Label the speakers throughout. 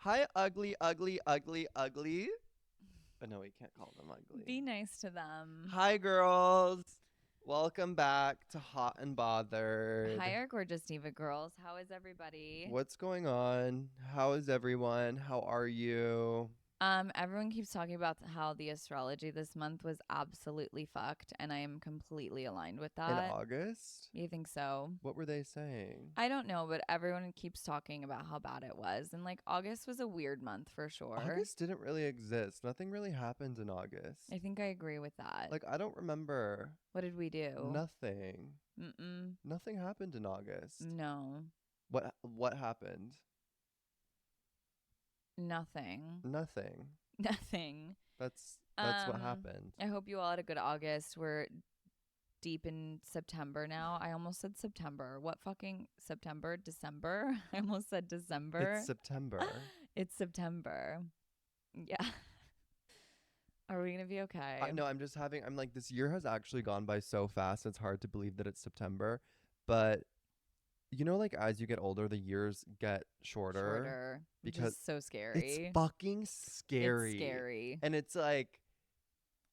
Speaker 1: Hi, ugly, ugly, ugly, ugly. Oh, no, we can't call them ugly.
Speaker 2: Be nice to them.
Speaker 1: Hi, girls. Welcome back to Hot and Bothered.
Speaker 2: Hi, our gorgeous diva girls. How is everybody?
Speaker 1: What's going on? How is everyone? How are you?
Speaker 2: Everyone keeps talking about how the astrology this month was absolutely fucked, and I am completely aligned with
Speaker 1: In
Speaker 2: that.
Speaker 1: August?
Speaker 2: You think so?
Speaker 1: What were they saying?
Speaker 2: I don't know, but everyone keeps talking about how bad it was, and like August was a weird month for sure.
Speaker 1: August didn't really exist. Nothing really happened in August.
Speaker 2: I think I agree with that.
Speaker 1: Like, I don't remember
Speaker 2: What did we do?
Speaker 1: nothing.
Speaker 2: Mm-mm.
Speaker 1: Nothing happened in August.
Speaker 2: No.
Speaker 1: What happened?
Speaker 2: Nothing.
Speaker 1: Nothing.
Speaker 2: Nothing.
Speaker 1: That's what happened.
Speaker 2: I hope you all had a good August. We're deep in September now. I almost said September. What fucking September? December? I almost said December.
Speaker 1: It's September.
Speaker 2: It's September. Yeah. Are we going to be okay?
Speaker 1: No, I'm like, this year has actually gone by so fast. It's hard to believe that it's September. But, like as you get older, the years get shorter.
Speaker 2: Which
Speaker 1: Because
Speaker 2: is so scary.
Speaker 1: it's fucking scary.
Speaker 2: It's scary.
Speaker 1: And it's like,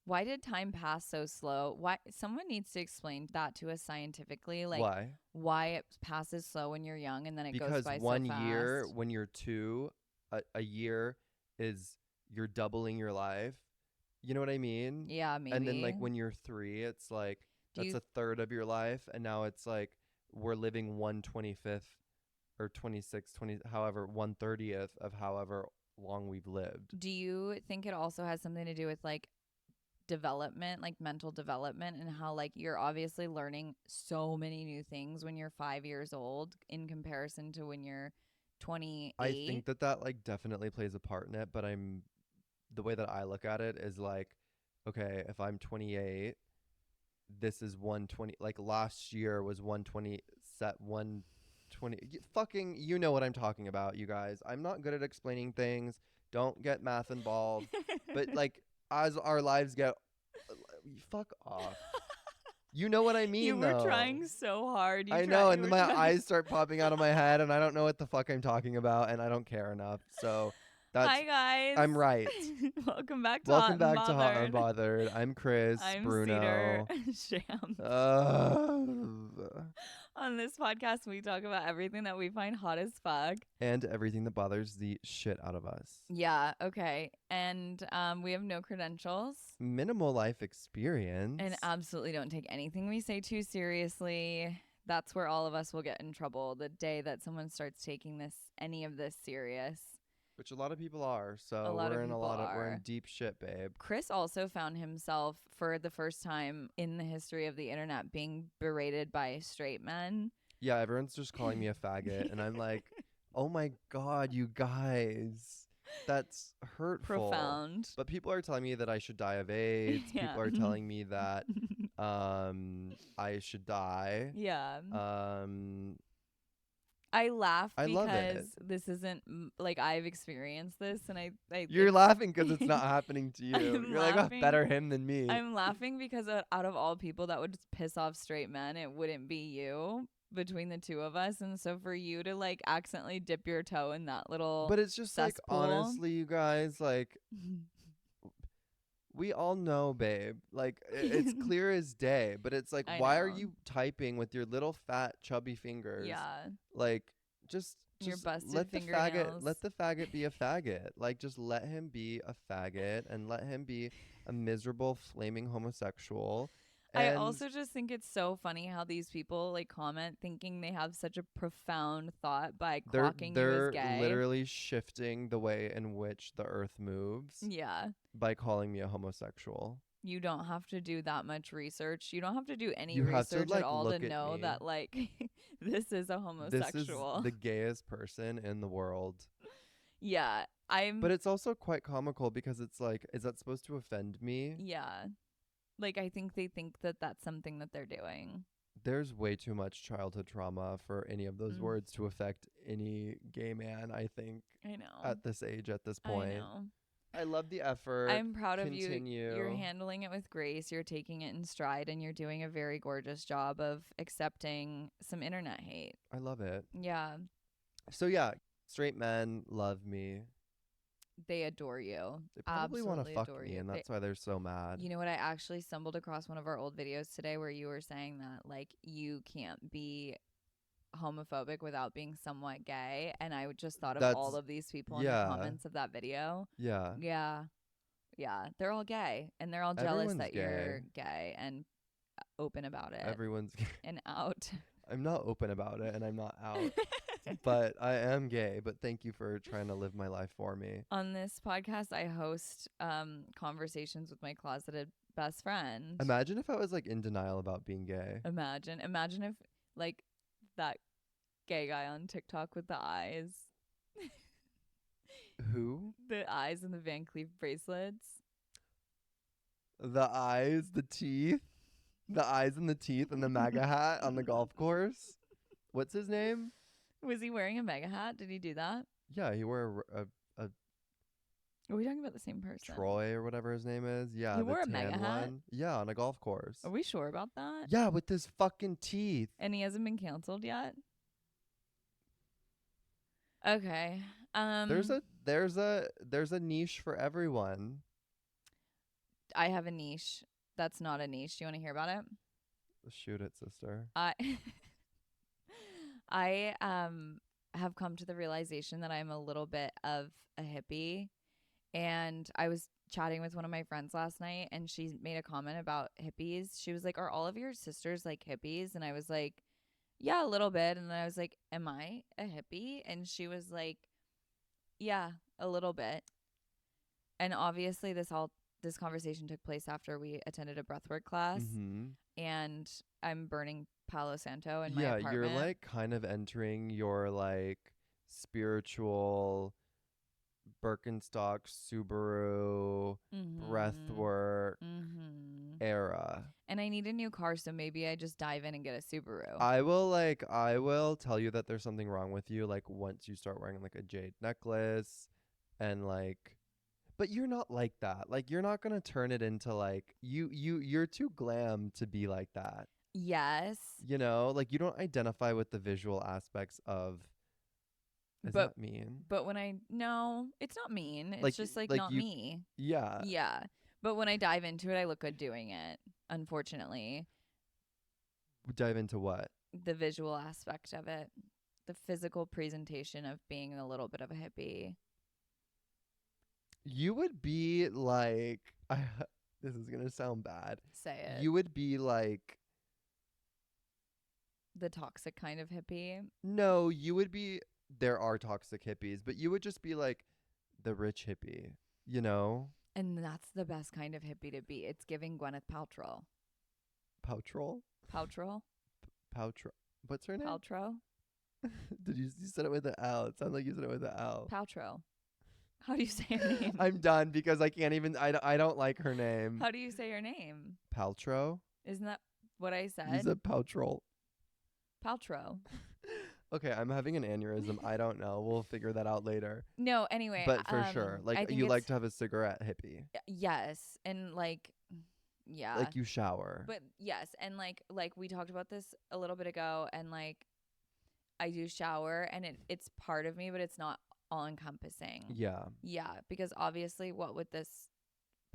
Speaker 2: why did time pass so slow? Why someone needs to explain that to us scientifically, like why it passes slow when you're young and then it goes by so fast.
Speaker 1: Because 1 year when you're 2, a year is you're doubling your life. You know what I mean?
Speaker 2: Yeah, maybe.
Speaker 1: And then like when you're 3, it's like that's a third of your life, and now it's like we're living 1/25th or 26, 20, however 1/30th of however long we've lived.
Speaker 2: Do you think it also has something to do with like development, like mental development, and how like you're obviously learning so many new things when you're 5 years old in comparison to when you're 28?
Speaker 1: I think that like definitely plays a part in it, but the way that I look at it is like, okay, if I'm 28, this is 120. Like last year was 120, set 120. Fucking, you know what I'm talking about, you guys. I'm not good at explaining things. Don't get math involved. But like, as our lives get, fuck off. You know what I mean,
Speaker 2: You were
Speaker 1: though.
Speaker 2: trying so hard.
Speaker 1: I know, and then my eyes start popping out of my head, and I don't know what the fuck I'm talking about, and I don't care enough. So
Speaker 2: Hi guys.
Speaker 1: I'm right.
Speaker 2: Welcome back to
Speaker 1: Welcome
Speaker 2: Hot
Speaker 1: back to Hot and
Speaker 2: Unbothered.
Speaker 1: Bothered. I'm Chris.
Speaker 2: I'm
Speaker 1: Bruno.
Speaker 2: Cedar Shams. On this podcast, we talk about everything that we find hot as fuck.
Speaker 1: And everything that bothers the shit out of us.
Speaker 2: Yeah, okay. And we have no credentials.
Speaker 1: Minimal life experience.
Speaker 2: And absolutely don't take anything we say too seriously. That's where all of us will get in trouble the day that someone starts taking any of this serious.
Speaker 1: Which a lot of people are. So we're in deep shit, babe.
Speaker 2: Chris also found himself for the first time in the history of the internet being berated by straight men.
Speaker 1: Yeah, everyone's just calling me a faggot. And I'm like, oh my God, you guys. That's hurtful.
Speaker 2: Profound.
Speaker 1: But people are telling me that I should die of AIDS. Yeah. People are telling me that I should die.
Speaker 2: Yeah. I laugh because this isn't like I've experienced this, and I
Speaker 1: you're laughing because it's not happening to you. You're like, oh, better him than me.
Speaker 2: I'm laughing because out of all people that would piss off straight men, it wouldn't be you between the two of us. And so for you to like accidentally dip your toe in that little
Speaker 1: but it's just cesspool. Like, honestly, you guys, like we all know, babe, like it's clear as day, but it's like, why are you typing with your little fat chubby fingers?
Speaker 2: Yeah,
Speaker 1: like just
Speaker 2: your busted
Speaker 1: let
Speaker 2: fingernails.
Speaker 1: Let the faggot be a faggot. Like, just let him be a faggot and let him be a miserable flaming homosexual.
Speaker 2: I also just think it's so funny how these people like comment thinking they have such a profound thought by clocking you as gay.
Speaker 1: They're literally shifting the way in which the earth moves.
Speaker 2: Yeah.
Speaker 1: By calling me a homosexual.
Speaker 2: You don't have to do that much research. You don't have to do any research at all to know that like this is a homosexual.
Speaker 1: This is the gayest person in the world.
Speaker 2: Yeah.
Speaker 1: But it's also quite comical because it's like, is that supposed to offend me?
Speaker 2: Yeah. Like, I think they think that that's something that they're doing.
Speaker 1: There's way too much childhood trauma for any of those words to affect any gay man, I think.
Speaker 2: I know.
Speaker 1: At this age, at this point.
Speaker 2: I know.
Speaker 1: I love the effort.
Speaker 2: I'm proud of you. You're handling it with grace. You're taking it in stride, and you're doing a very gorgeous job of accepting some internet hate.
Speaker 1: I love it.
Speaker 2: Yeah.
Speaker 1: So, yeah, straight men love me.
Speaker 2: They adore you.
Speaker 1: They probably want to
Speaker 2: Absolutely
Speaker 1: fuck
Speaker 2: adore
Speaker 1: me,
Speaker 2: you.
Speaker 1: and that's why they're so mad.
Speaker 2: You know what? I actually stumbled across one of our old videos today where you were saying that like you can't be homophobic without being somewhat gay, and I just thought of all
Speaker 1: That's
Speaker 2: of these people in the
Speaker 1: yeah,
Speaker 2: comments of that video.
Speaker 1: yeah.
Speaker 2: Yeah. Yeah, they're all gay and they're all jealous
Speaker 1: Everyone's
Speaker 2: that
Speaker 1: gay.
Speaker 2: you're gay and open about it
Speaker 1: Everyone's gay.
Speaker 2: and out.
Speaker 1: I'm not open about it, and I'm not out. But I am gay. But thank you for trying to live my life for me.
Speaker 2: On this podcast, I host conversations with my closeted best friend.
Speaker 1: Imagine if I was like in denial about being gay.
Speaker 2: Imagine if like that gay guy on TikTok with the eyes,
Speaker 1: Who?
Speaker 2: the eyes and the Van Cleef bracelets.
Speaker 1: The eyes, the teeth, the eyes and the teeth, and the MAGA hat on the golf course. What's his name?
Speaker 2: Was he wearing a mega hat? Did he do that?
Speaker 1: Yeah, he wore a
Speaker 2: Are we talking about the same person?
Speaker 1: Troy or whatever his name is. Yeah,
Speaker 2: He
Speaker 1: the
Speaker 2: wore a
Speaker 1: tan
Speaker 2: MAGA hat?
Speaker 1: one. Yeah, on a golf course.
Speaker 2: Are we sure about that?
Speaker 1: Yeah, with his fucking teeth.
Speaker 2: And he hasn't been canceled yet? Okay.
Speaker 1: There's a niche for everyone.
Speaker 2: I have a niche. That's not a niche. Do you want to hear about it?
Speaker 1: Shoot it, sister.
Speaker 2: I I have come to the realization that I'm a little bit of a hippie, and I was chatting with one of my friends last night and she made a comment about hippies. She was like, "Are all of your sisters like hippies?" And I was like, "Yeah, a little bit." And then I was like, "Am I a hippie?" And she was like, "Yeah, a little bit." And obviously this conversation took place after we attended a breathwork class,
Speaker 1: Mm-hmm.
Speaker 2: and I'm burning Palo Santo in my
Speaker 1: Yeah,
Speaker 2: apartment.
Speaker 1: you're like kind of entering your like spiritual Birkenstock, Subaru, breathwork era.
Speaker 2: And I need a new car, so maybe I just dive in and get a Subaru.
Speaker 1: I will tell you that there's something wrong with you like once you start wearing like a jade necklace and like, but you're not like that. Like you're not going to turn it into like you're too glam to be like that.
Speaker 2: Yes.
Speaker 1: You know, like you don't identify with the visual aspects of. Is
Speaker 2: But
Speaker 1: that mean?
Speaker 2: But no, it's not mean. It's
Speaker 1: Like-
Speaker 2: just like
Speaker 1: like
Speaker 2: not
Speaker 1: you-
Speaker 2: me.
Speaker 1: Yeah.
Speaker 2: Yeah. But when I dive into it, I look good doing it, unfortunately.
Speaker 1: Dive into what?
Speaker 2: The visual aspect of it, the physical presentation of being a little bit of a hippie.
Speaker 1: You would be like, this is going to sound bad.
Speaker 2: Say it.
Speaker 1: You would be like,
Speaker 2: The toxic kind of hippie.
Speaker 1: no, you would be, there are toxic hippies, but you would just be like the rich hippie, you know?
Speaker 2: And that's the best kind of hippie to be. It's giving Gwyneth Paltrow.
Speaker 1: Paltrow?
Speaker 2: Paltrow?
Speaker 1: Paltrow. What's her name?
Speaker 2: Paltrow?
Speaker 1: You said it with an L. It sounded like you said it with an L.
Speaker 2: Paltrow. How do you say her name?
Speaker 1: I'm done because I can't even, I don't like her name.
Speaker 2: How do you say her name?
Speaker 1: Paltrow?
Speaker 2: Isn't that what I said?
Speaker 1: You said Paltrow.
Speaker 2: Paltrow.
Speaker 1: Okay, I'm having an aneurysm. I don't know. We'll figure that out later.
Speaker 2: No, anyway.
Speaker 1: But for sure,
Speaker 2: I
Speaker 1: like
Speaker 2: think
Speaker 1: you like
Speaker 2: it's-
Speaker 1: to have a cigarette hippie.
Speaker 2: Yes, and like, yeah.
Speaker 1: Like you shower.
Speaker 2: But yes, and like we talked about this a little bit ago, and like I do shower, and it's part of me, but it's not all encompassing.
Speaker 1: Yeah.
Speaker 2: Yeah, because obviously, what would this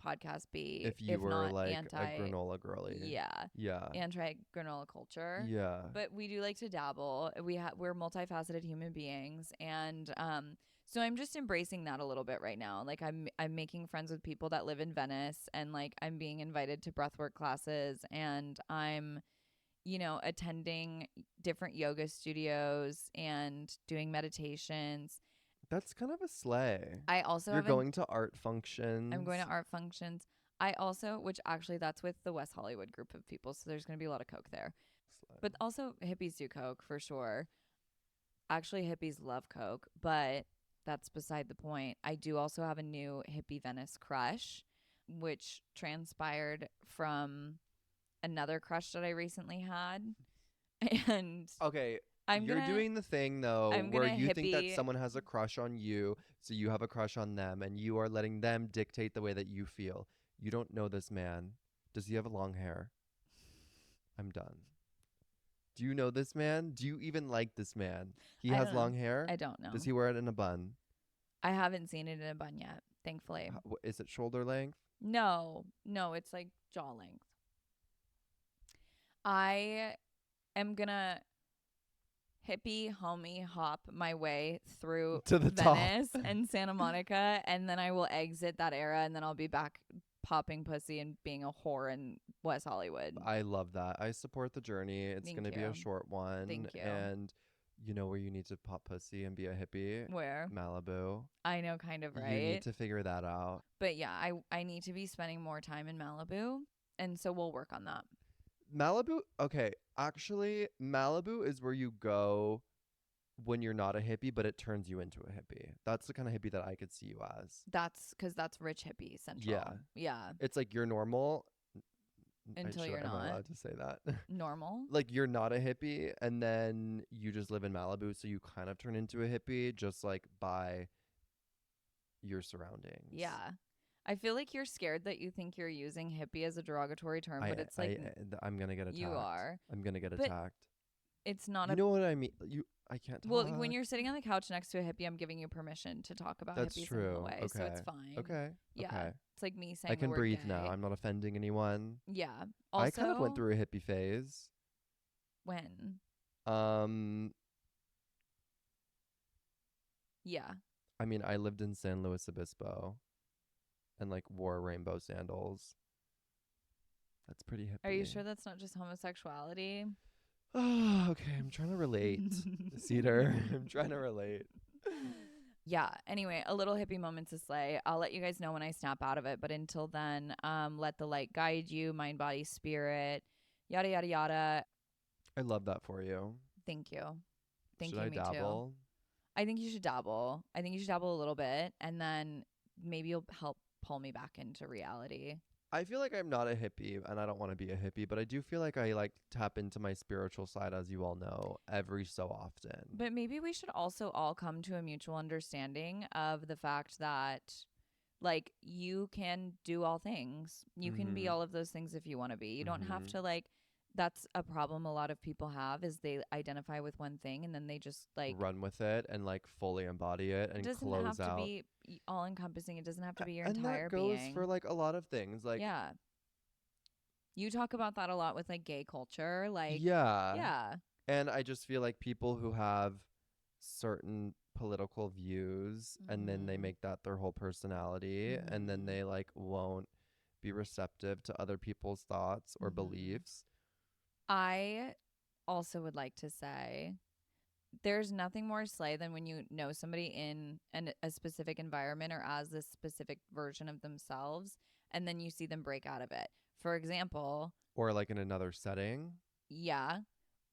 Speaker 2: podcast be
Speaker 1: If you were
Speaker 2: not
Speaker 1: like
Speaker 2: anti?
Speaker 1: a granola girly.
Speaker 2: Yeah,
Speaker 1: Yeah.
Speaker 2: anti granola culture.
Speaker 1: Yeah.
Speaker 2: But we do like to dabble. We're multifaceted human beings, and so I'm just embracing that a little bit right now. Like I'm making friends with people that live in Venice, and like I'm being invited to breathwork classes, and I'm, attending different yoga studios and doing meditations.
Speaker 1: That's kind of a sleigh.
Speaker 2: I also
Speaker 1: You're
Speaker 2: have
Speaker 1: going to art functions.
Speaker 2: I'm going to art functions. I also, which actually that's with the West Hollywood group of people, so there's going to be a lot of coke there.
Speaker 1: Sleigh.
Speaker 2: But also hippies do coke for sure. Actually, hippies love coke, but that's beside the point. I do also have a new hippie Venice crush, which transpired from another crush that I recently had. And
Speaker 1: Okay.
Speaker 2: you're
Speaker 1: doing the thing though
Speaker 2: I'm
Speaker 1: where
Speaker 2: gonna
Speaker 1: you think that
Speaker 2: hippie-
Speaker 1: someone has a crush on you, so you have a crush on them and you are letting them dictate the way that you feel. You don't know this man. Does he have long hair? I'm done. Do you know this man? Do you even like this man? He
Speaker 2: I
Speaker 1: has
Speaker 2: don't know.
Speaker 1: long hair?
Speaker 2: I don't know.
Speaker 1: Does he wear it in a bun?
Speaker 2: I haven't seen it in a bun yet, thankfully.
Speaker 1: Is it shoulder length?
Speaker 2: No, no, it's like jaw length. I am gonna hippie homie hop my way through
Speaker 1: To the top.
Speaker 2: Venice and Santa Monica, and then I will exit that era, and then I'll be back popping pussy and being a whore in West Hollywood.
Speaker 1: I love that. I support the journey. It's
Speaker 2: Thank
Speaker 1: going to be a
Speaker 2: you.
Speaker 1: short one.
Speaker 2: Thank you.
Speaker 1: And you know where you need to pop pussy and be a hippie?
Speaker 2: Where?
Speaker 1: Malibu.
Speaker 2: I know, kind of, right?
Speaker 1: You need to figure that out.
Speaker 2: But yeah, I need to be spending more time in Malibu, and so we'll work on that.
Speaker 1: Malibu, okay. Actually, Malibu is where you go when you're not a hippie, but it turns you into a hippie. That's the kind of hippie that I could see you as.
Speaker 2: That's because that's rich hippie central.
Speaker 1: Yeah.
Speaker 2: Yeah.
Speaker 1: It's like you're normal.
Speaker 2: Until you're
Speaker 1: am I
Speaker 2: not.
Speaker 1: allowed to say that?
Speaker 2: Normal.
Speaker 1: Like you're not a hippie and then you just live in Malibu, so you kind of turn into a hippie just like by your surroundings.
Speaker 2: Yeah. I feel like you're scared that you think you're using hippie as a derogatory term, but it's like
Speaker 1: I'm gonna get attacked.
Speaker 2: you are.
Speaker 1: I'm gonna get
Speaker 2: But
Speaker 1: attacked.
Speaker 2: It's not
Speaker 1: You know what I mean? I can't talk.
Speaker 2: Well, when you're sitting on the couch next to a hippie, I'm giving you permission to talk about
Speaker 1: That's
Speaker 2: hippies
Speaker 1: true.
Speaker 2: in a way, so
Speaker 1: Okay.
Speaker 2: it's fine.
Speaker 1: Okay.
Speaker 2: Yeah.
Speaker 1: Okay.
Speaker 2: It's like me saying
Speaker 1: I can
Speaker 2: the word
Speaker 1: breathe
Speaker 2: gay.
Speaker 1: now. I'm not offending anyone.
Speaker 2: Yeah. Also,
Speaker 1: I kind of went through a hippie phase.
Speaker 2: when? Yeah.
Speaker 1: I mean, I lived in San Luis Obispo and like wore rainbow sandals. That's pretty hippie.
Speaker 2: Are you sure that's not just homosexuality?
Speaker 1: Oh, okay. I'm trying to relate. Cedar. I'm trying to relate.
Speaker 2: Yeah. Anyway, a little hippie moment to slay. I'll let you guys know when I snap out of it. But until then, let the light guide you, mind, body, spirit, yada, yada, yada.
Speaker 1: I love that for you.
Speaker 2: Thank you. Thank
Speaker 1: Should
Speaker 2: you,
Speaker 1: I
Speaker 2: me
Speaker 1: dabble?
Speaker 2: too. I think you should dabble. I think you should dabble a little bit. And then maybe you'll help pull me back into reality.
Speaker 1: I feel like I'm not a hippie and I don't want to be a hippie, but I do feel like I like tap into my spiritual side, as you all know, every so often.
Speaker 2: But maybe we should also all come to a mutual understanding of the fact that like you can do all things. You can be all of those things if you want to be. You don't have to like that's a problem a lot of people have is they identify with one thing and then they just like
Speaker 1: run with it and like fully embody it and
Speaker 2: doesn't
Speaker 1: close
Speaker 2: have to
Speaker 1: out.
Speaker 2: be all encompassing. It doesn't have to be your
Speaker 1: And
Speaker 2: entire
Speaker 1: that goes
Speaker 2: being.
Speaker 1: for like a lot of things. Like
Speaker 2: yeah. You talk about that a lot with like gay culture. Like
Speaker 1: yeah. And I just feel like people who have certain political views and then they make that their whole personality and then they like won't be receptive to other people's thoughts or beliefs.
Speaker 2: I also would like to say there's nothing more slay than when you know somebody in a specific environment or as this specific version of themselves and then you see them break out of it. For example,
Speaker 1: or like in another setting.
Speaker 2: Yeah.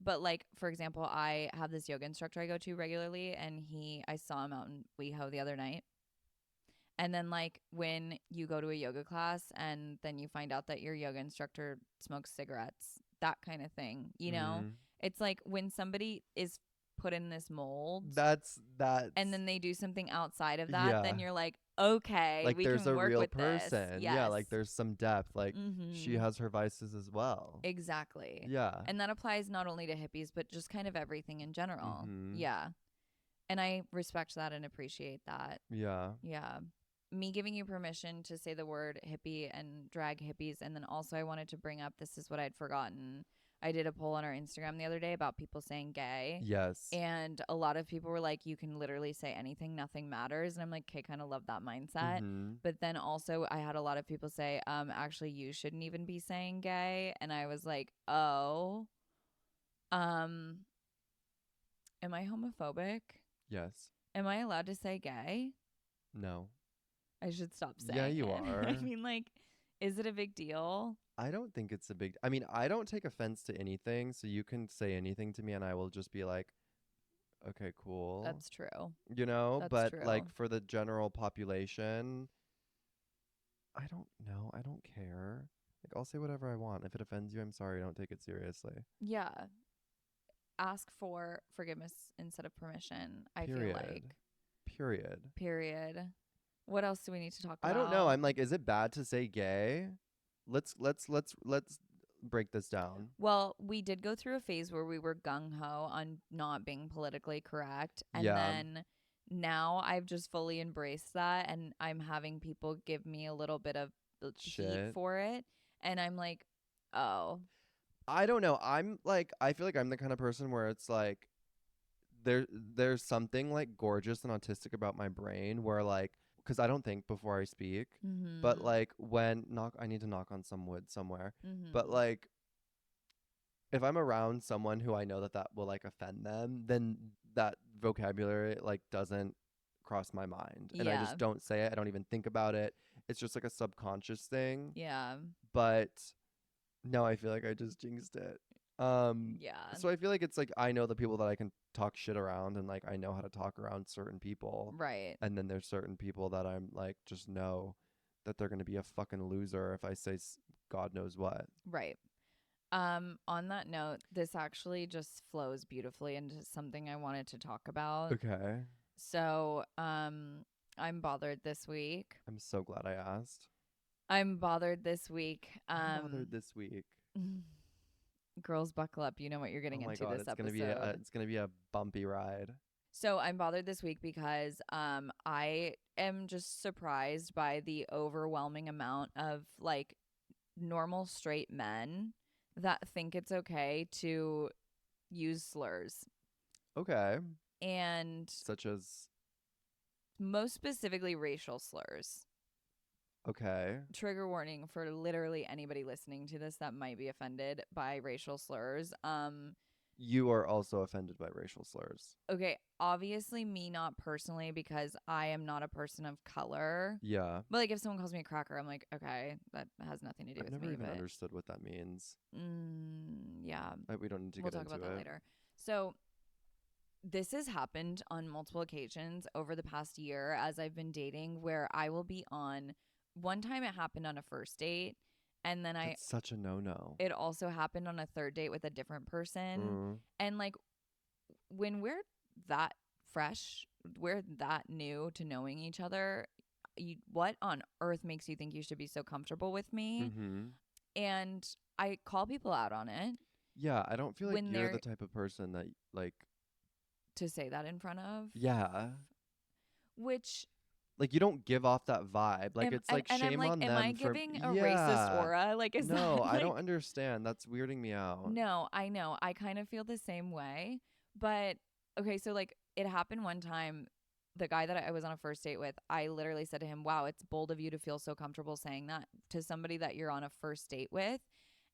Speaker 2: But like, for example, I have this yoga instructor I go to regularly and I saw him out in WeHo the other night. And then like when you go to a yoga class and then you find out that your yoga instructor smokes cigarettes, that kind of thing, you know? It's like when somebody is put in this mold
Speaker 1: That's
Speaker 2: and then they do something outside of that, then you're like, okay,
Speaker 1: like
Speaker 2: we
Speaker 1: there's
Speaker 2: can
Speaker 1: a
Speaker 2: work
Speaker 1: real
Speaker 2: with
Speaker 1: person.
Speaker 2: this.
Speaker 1: Yeah,
Speaker 2: Yes.
Speaker 1: like there's some depth. Like she has her vices as well.
Speaker 2: Exactly.
Speaker 1: Yeah.
Speaker 2: And that applies not only to hippies, but just kind of everything in general. Yeah. And I respect that and appreciate that.
Speaker 1: Yeah.
Speaker 2: Yeah. Me giving you permission to say the word hippie and drag hippies. And then also I wanted to bring up, this is what I'd forgotten. I did a poll on our Instagram the other day about people saying gay.
Speaker 1: Yes.
Speaker 2: And a lot of people were like, you can literally say anything, nothing matters. And I'm like, okay, kind of love that mindset. But then also I had a lot of people say, actually you shouldn't even be saying gay. And I was like, oh, am I homophobic?
Speaker 1: Yes.
Speaker 2: Am I allowed to say gay?
Speaker 1: No.
Speaker 2: I should stop saying
Speaker 1: Yeah, you
Speaker 2: it.
Speaker 1: are.
Speaker 2: I mean, like, is it a big deal?
Speaker 1: I don't think it's a big I mean, I don't take offense to anything, so you can say anything to me and I will just be like, okay, cool.
Speaker 2: That's true.
Speaker 1: You know,
Speaker 2: That's
Speaker 1: but
Speaker 2: true.
Speaker 1: like for the general population, I don't know. I don't care. Like I'll say whatever I want. If it offends you, I'm sorry. Don't take it seriously.
Speaker 2: Yeah. Ask for forgiveness instead of permission, I feel like.
Speaker 1: Period.
Speaker 2: What else do we need to talk about?
Speaker 1: I don't know. I'm like, is it bad to say gay? Let's break this down.
Speaker 2: Well, we did go through a phase where we were gung ho on not being politically correct, and
Speaker 1: Yeah.
Speaker 2: then now I've just fully embraced that, and I'm having people give me a little bit of heat
Speaker 1: Shit.
Speaker 2: for it, and I'm like, oh,
Speaker 1: I don't know. I'm like, I feel like I'm the kind of person where it's like there's something like gorgeous and autistic about my brain where like, because I don't think before I speak, but
Speaker 2: mm-hmm,
Speaker 1: like when I need to knock on some wood somewhere, but
Speaker 2: mm-hmm,
Speaker 1: like if I'm around someone who I know that will like offend them, then that vocabulary like doesn't cross my mind, and I
Speaker 2: yeah,
Speaker 1: just don't say it. I don't even think about it. It's just like a subconscious thing.
Speaker 2: yeah,
Speaker 1: But no, I feel like I just jinxed it.
Speaker 2: yeah,
Speaker 1: So I feel like it's like I know the people that I can talk shit around, and like I know how to talk around certain people,
Speaker 2: right,
Speaker 1: and then there's certain people that I'm like just know that they're gonna be a fucking loser if I say God knows what.
Speaker 2: right. On that note, this actually just flows beautifully into something I wanted to talk about.
Speaker 1: Okay,
Speaker 2: So, I'm bothered this week.
Speaker 1: I'm so glad I asked.
Speaker 2: I'm bothered this week.
Speaker 1: I'm bothered this week.
Speaker 2: Girls, buckle up. You know what you're
Speaker 1: Oh
Speaker 2: getting
Speaker 1: my
Speaker 2: into
Speaker 1: god,
Speaker 2: this episode.
Speaker 1: it's gonna be a bumpy ride.
Speaker 2: So I'm bothered this week because I am just surprised by the overwhelming amount of like normal straight men that think it's okay to use slurs.
Speaker 1: Okay,
Speaker 2: And
Speaker 1: such as
Speaker 2: most specifically racial slurs.
Speaker 1: okay.
Speaker 2: Trigger warning for literally anybody listening to this that might be offended by racial slurs.
Speaker 1: You are also offended by racial slurs.
Speaker 2: Okay, obviously me not personally because I am not a person of color.
Speaker 1: Yeah.
Speaker 2: But like if someone calls me a cracker, I'm like, okay, that has nothing to do
Speaker 1: I've
Speaker 2: with
Speaker 1: never
Speaker 2: me.
Speaker 1: even
Speaker 2: But
Speaker 1: understood what that means.
Speaker 2: yeah,
Speaker 1: We don't need to
Speaker 2: we'll
Speaker 1: get
Speaker 2: talk about
Speaker 1: into
Speaker 2: that
Speaker 1: it.
Speaker 2: later. So this has happened on multiple occasions over the past year as I've been dating, where I will be on. One time it happened on a first date, and then
Speaker 1: That's such a no-no.
Speaker 2: it also happened on a third date with a different person.
Speaker 1: Mm.
Speaker 2: And like when we're that fresh, we're that new to knowing each other, what on earth makes you think you should be so comfortable with me?
Speaker 1: Mm-hmm.
Speaker 2: And I call people out on it
Speaker 1: Yeah, I don't feel like
Speaker 2: when
Speaker 1: you're the
Speaker 2: they're
Speaker 1: type of person that like
Speaker 2: to say that in front of,
Speaker 1: yeah.
Speaker 2: which
Speaker 1: Like you don't give off that vibe. Like
Speaker 2: am
Speaker 1: it's like
Speaker 2: and I'm
Speaker 1: shame
Speaker 2: like,
Speaker 1: on
Speaker 2: am I
Speaker 1: them for
Speaker 2: giving a racist
Speaker 1: yeah.
Speaker 2: aura? Like, is
Speaker 1: No,
Speaker 2: that
Speaker 1: I don't
Speaker 2: like,
Speaker 1: understand. That's weirding me out.
Speaker 2: no, I know. I kind of feel the same way. But okay, so like it happened one time. The guy that I was on a first date with, I literally said to him, wow, it's bold of you to feel so comfortable saying that to somebody that you're on a first date with.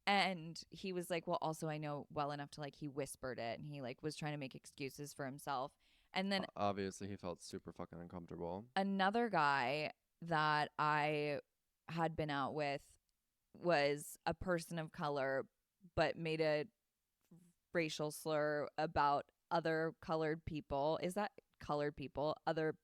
Speaker 2: And he was like, well, also, I know well enough to like, he whispered it and he like was trying to make excuses for himself. And then
Speaker 1: Obviously, he felt super fucking uncomfortable.
Speaker 2: another guy that I had been out with was a person of color, but made a racial slur about other colored people. Is that colored people? Other,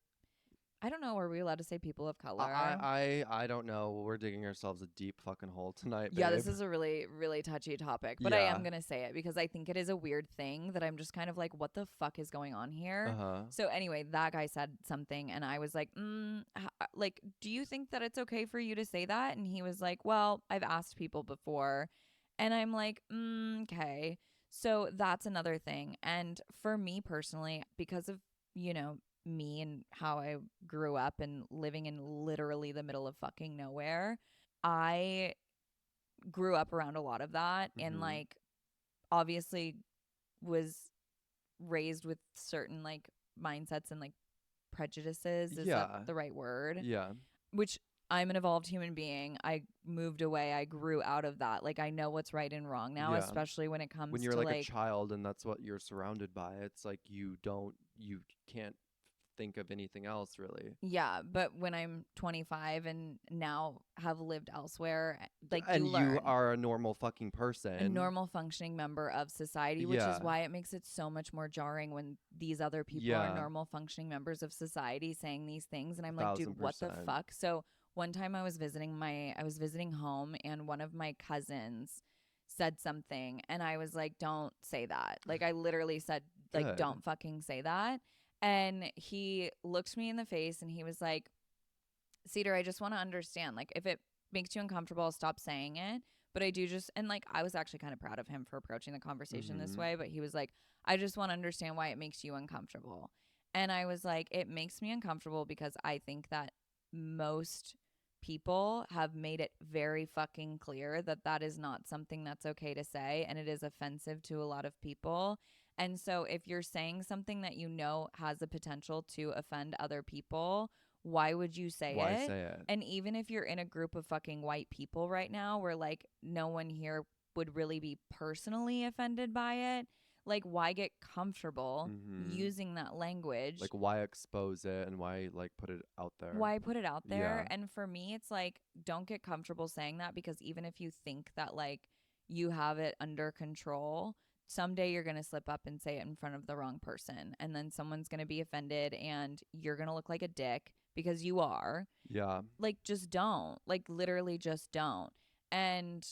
Speaker 2: I don't know. Are we allowed to say people of color?
Speaker 1: I don't know. We're digging ourselves a deep fucking hole tonight,
Speaker 2: Yeah, this
Speaker 1: babe.
Speaker 2: is a really, really touchy topic, but I
Speaker 1: Yeah.
Speaker 2: am going to say it because I think it is a weird thing that I'm just kind of like, what the fuck is going on here?
Speaker 1: Uh-huh.
Speaker 2: So, anyway, that guy said something, and I was like, like, do you think that it's okay for you to say that? And he was like, well, I've asked people before. And I'm like, okay. So, that's another thing. And for me personally, because of, me and how I grew up and living in literally the middle of fucking nowhere, I grew up around a lot of that and
Speaker 1: Mm-hmm.
Speaker 2: like obviously was raised with certain like mindsets and like prejudices. Is that
Speaker 1: Yeah.
Speaker 2: the right word?
Speaker 1: Yeah.
Speaker 2: Which I'm an evolved human being. I moved away. I grew out of that. Like I know what's right and wrong now,
Speaker 1: Yeah.
Speaker 2: especially when it
Speaker 1: When
Speaker 2: comes
Speaker 1: you're
Speaker 2: to
Speaker 1: like a
Speaker 2: like,
Speaker 1: child and that's what you're surrounded by, it's like you can't think of anything else really.
Speaker 2: yeah, but when I'm 25 and now have lived elsewhere, like
Speaker 1: And
Speaker 2: you
Speaker 1: you
Speaker 2: learn.
Speaker 1: are a normal fucking
Speaker 2: A
Speaker 1: person.
Speaker 2: normal functioning member of society, which is
Speaker 1: Yeah.
Speaker 2: why it makes it so much more jarring when these other people are
Speaker 1: Yeah.
Speaker 2: normal functioning members of society saying these things. And
Speaker 1: A
Speaker 2: I'm like, dude,
Speaker 1: thousand
Speaker 2: what the
Speaker 1: percent.
Speaker 2: fuck? So one time I was visiting home and one of my cousins said something and I was like, don't say that. Like I literally said, like,
Speaker 1: Good.
Speaker 2: don't fucking say that. And he looked me in the face and he was like, Cedar, I just want to understand, like, if it makes you uncomfortable, stop saying it. But I do just, and like, I was actually kind of proud of him for approaching the conversation this
Speaker 1: Mm-hmm.
Speaker 2: way. But he was like, I just want to understand why it makes you uncomfortable. And I was like, it makes me uncomfortable because I think that most people have made it very fucking clear that that is not something that's okay to say, and it is offensive to a lot of people. And so if you're saying something that you know has the potential to offend other people, why would you say
Speaker 1: Why
Speaker 2: it?
Speaker 1: say it?
Speaker 2: And even if you're in a group of fucking white people right now where like no one here would really be personally offended by it, like why get comfortable using that language?
Speaker 1: Like, why expose it and why, like, put it out there?
Speaker 2: Why put it out there?
Speaker 1: Yeah.
Speaker 2: And for me, it's like, don't get comfortable saying that, because even if you think that like you have it under control, someday you're going to slip up and say it in front of the wrong person. And then someone's going to be offended and you're going to look like a dick because you are.
Speaker 1: Yeah.
Speaker 2: Like, just don't. Like, literally just don't. And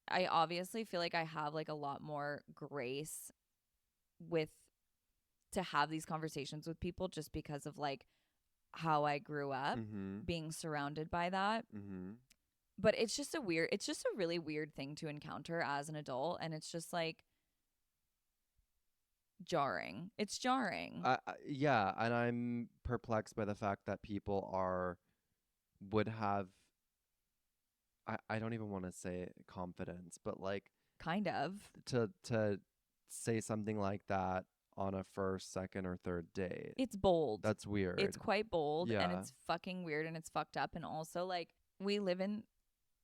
Speaker 2: I obviously feel like I have like a lot more grace with to have these conversations with people just because of like how I grew up being surrounded by that. But it's just a really weird thing to encounter as an adult. And it's just like jarring. It's jarring.
Speaker 1: Yeah. And I'm perplexed by the fact that people would have, I don't even want to say confidence, but like
Speaker 2: Kind of.
Speaker 1: to say something like that on a first, second, or third date.
Speaker 2: It's bold.
Speaker 1: That's weird.
Speaker 2: It's quite bold, and
Speaker 1: Yeah.
Speaker 2: it's fucking weird, and it's fucked up. And also, like, we live in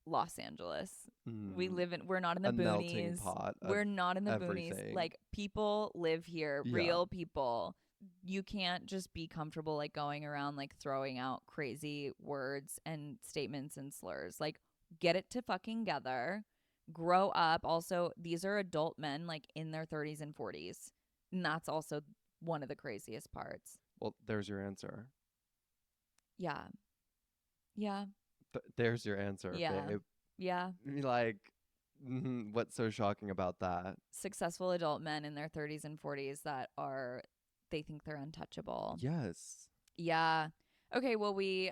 Speaker 2: Los Angeles. We're not in the
Speaker 1: a melting
Speaker 2: boonies.
Speaker 1: pot of
Speaker 2: We're not in the boonies.
Speaker 1: everything.
Speaker 2: Like, people live here,
Speaker 1: Yeah.
Speaker 2: real people. You can't just be comfortable like going around like throwing out crazy words and statements and slurs. Like, get it to fucking together. Grow up. Also, these are adult men like in their 30s and 40s. And that's also one of the craziest parts.
Speaker 1: Well, there's your answer.
Speaker 2: Yeah. Yeah.
Speaker 1: There's your answer,
Speaker 2: Yeah.
Speaker 1: babe.
Speaker 2: Yeah.
Speaker 1: Like, what's so shocking about that?
Speaker 2: Successful adult men in their 30s and 40s that they think they're untouchable.
Speaker 1: Yes.
Speaker 2: Yeah. Okay, well we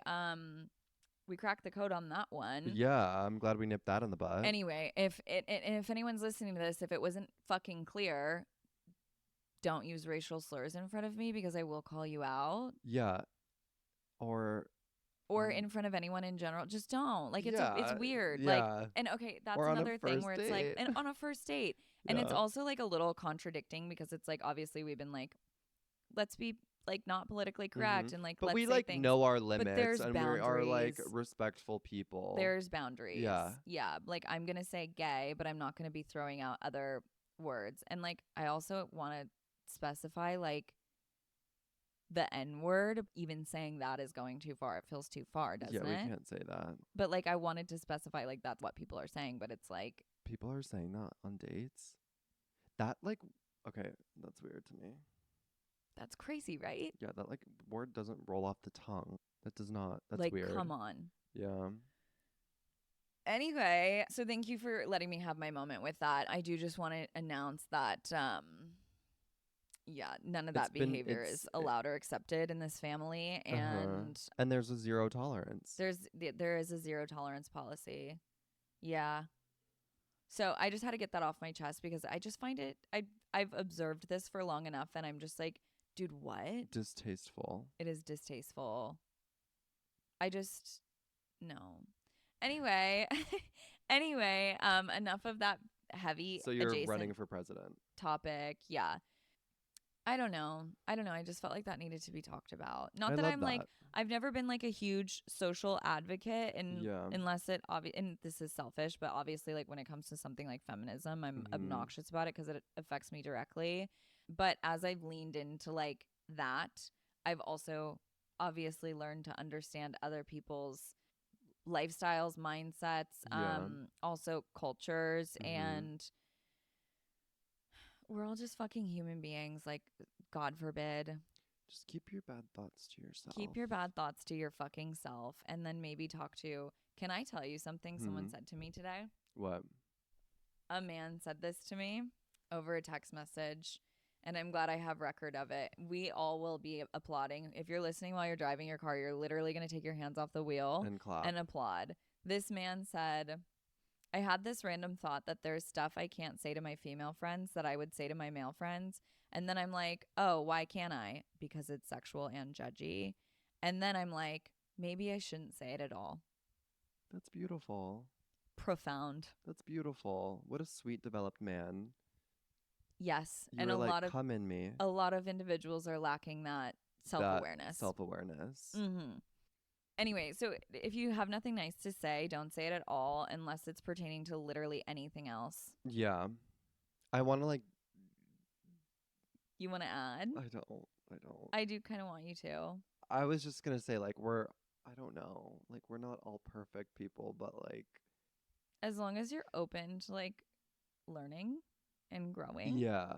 Speaker 2: cracked the code on that one.
Speaker 1: Yeah, I'm glad we nipped that in the butt.
Speaker 2: Anyway, if anyone's listening to this, if it wasn't fucking clear, don't use racial slurs in front of me because I will call you out.
Speaker 1: Yeah. Or
Speaker 2: in front of anyone in general. Just don't. Like, it's weird.
Speaker 1: Yeah.
Speaker 2: Like, and okay, that's
Speaker 1: Or on a
Speaker 2: another thing where
Speaker 1: first
Speaker 2: it's like,
Speaker 1: date.
Speaker 2: and on a first date. And it's
Speaker 1: Yeah.
Speaker 2: also like a little contradicting because it's like, obviously we've been like, let's be like not politically correct and like,
Speaker 1: but
Speaker 2: let's
Speaker 1: we
Speaker 2: say
Speaker 1: like
Speaker 2: things.
Speaker 1: know our limits,
Speaker 2: there's
Speaker 1: and we are like
Speaker 2: boundaries.
Speaker 1: respectful people.
Speaker 2: There's boundaries.
Speaker 1: Yeah.
Speaker 2: Yeah. Like, I'm going to say gay, but I'm not going to be throwing out other words. And like, I also want to specify like, the N-word, even saying that is going too far. It feels too far, doesn't it?
Speaker 1: Yeah, we can't say that.
Speaker 2: But like, I wanted to specify like that's what people are saying, but it's like,
Speaker 1: people are saying that on dates. That like, okay, that's weird to me.
Speaker 2: that's crazy, right?
Speaker 1: Yeah, that like word doesn't roll off the tongue. That does not. That's
Speaker 2: like,
Speaker 1: weird.
Speaker 2: come on.
Speaker 1: Yeah.
Speaker 2: Anyway, so thank you for letting me have my moment with that. I do just want to announce that yeah, none of that behavior is allowed or accepted in this family, and
Speaker 1: there's a zero tolerance.
Speaker 2: There is a zero tolerance policy. Yeah. So I just had to get that off my chest because I just find it I've observed this for long enough, and I'm just like, dude, what?
Speaker 1: Distasteful.
Speaker 2: It is distasteful. I just no. Anyway, enough of that heavy
Speaker 1: So you're
Speaker 2: adjacent
Speaker 1: running for president.
Speaker 2: topic. Yeah. I don't know. I just felt like that needed to be talked about. Not
Speaker 1: I
Speaker 2: that
Speaker 1: love
Speaker 2: I'm like, I've never been like a huge social advocate, and unless it and this is selfish, but obviously like when it comes to something like feminism, I'm obnoxious about it because it affects me directly. But as I've leaned into like that, I've also obviously learned to understand other people's lifestyles, mindsets, also cultures, and we're all just fucking human beings. Like, God forbid.
Speaker 1: Just keep your bad thoughts to yourself.
Speaker 2: Keep your bad thoughts to your fucking self, and then maybe talk to. Can I tell you something someone said to me today?
Speaker 1: What?
Speaker 2: A man said this to me over a text message, and I'm glad I have record of it. We all will be applauding. If you're listening while you're driving your car, you're literally going to take your hands off the wheel
Speaker 1: and clap
Speaker 2: and applaud. This man said, I had this random thought that there's stuff I can't say to my female friends that I would say to my male friends. And then I'm like, oh, why can't I? Because it's sexual and judgy. And then I'm like, maybe I shouldn't say it at all.
Speaker 1: That's beautiful.
Speaker 2: Profound.
Speaker 1: That's beautiful. What a sweet developed man.
Speaker 2: Yes.
Speaker 1: You
Speaker 2: And
Speaker 1: were like, come in me.
Speaker 2: a lot of individuals are lacking that self-awareness.
Speaker 1: Self-awareness.
Speaker 2: Mm-hmm. Anyway, so if you have nothing nice to say, don't say it at all unless it's pertaining to literally anything else.
Speaker 1: Yeah. I want to like,
Speaker 2: You want to add?
Speaker 1: I don't.
Speaker 2: I do kind of want you to.
Speaker 1: I was just going to say like, I don't know. Like, we're not all perfect people, but like,
Speaker 2: As long as you're open to like learning and growing.
Speaker 1: yeah.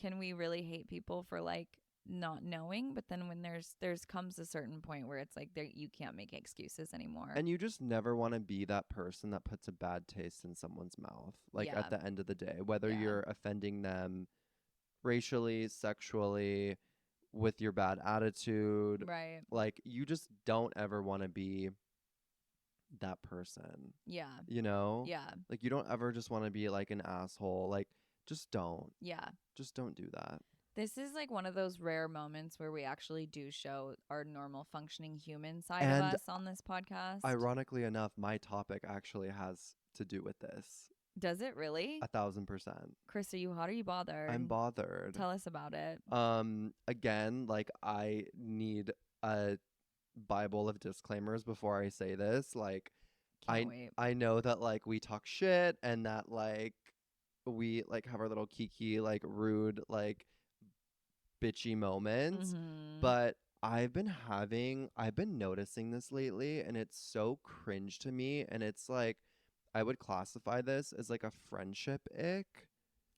Speaker 2: Can we really hate people for like not knowing? But then when there's comes a certain point where it's like there you can't make excuses anymore.
Speaker 1: And you just never want to be that person that puts a bad taste in someone's mouth. Like
Speaker 2: Yeah.
Speaker 1: at the end of the day, whether
Speaker 2: Yeah.
Speaker 1: you're offending them racially, sexually, with your bad attitude.
Speaker 2: Right.
Speaker 1: Like you just don't ever want to be that person.
Speaker 2: Yeah.
Speaker 1: You know?
Speaker 2: Yeah.
Speaker 1: Like you don't ever just want to be like an asshole. Like just don't.
Speaker 2: Yeah.
Speaker 1: Just don't do that.
Speaker 2: This is like one of those rare moments where we actually do show our normal functioning human side
Speaker 1: And
Speaker 2: of us on this podcast.
Speaker 1: Ironically enough, my topic actually has to do with this.
Speaker 2: Does it really?
Speaker 1: 1,000%.
Speaker 2: Chris, are you hot or are you bothered?
Speaker 1: I'm bothered.
Speaker 2: Tell us about it.
Speaker 1: Again, like I need a Bible of disclaimers before I say this. Like
Speaker 2: Can't wait.
Speaker 1: I know that like we talk shit and that like we like have our little kiki like rude like bitchy moments,
Speaker 2: Mhm.
Speaker 1: but I've been noticing this lately and it's so cringe to me, and it's like I would classify this as like a friendship ick.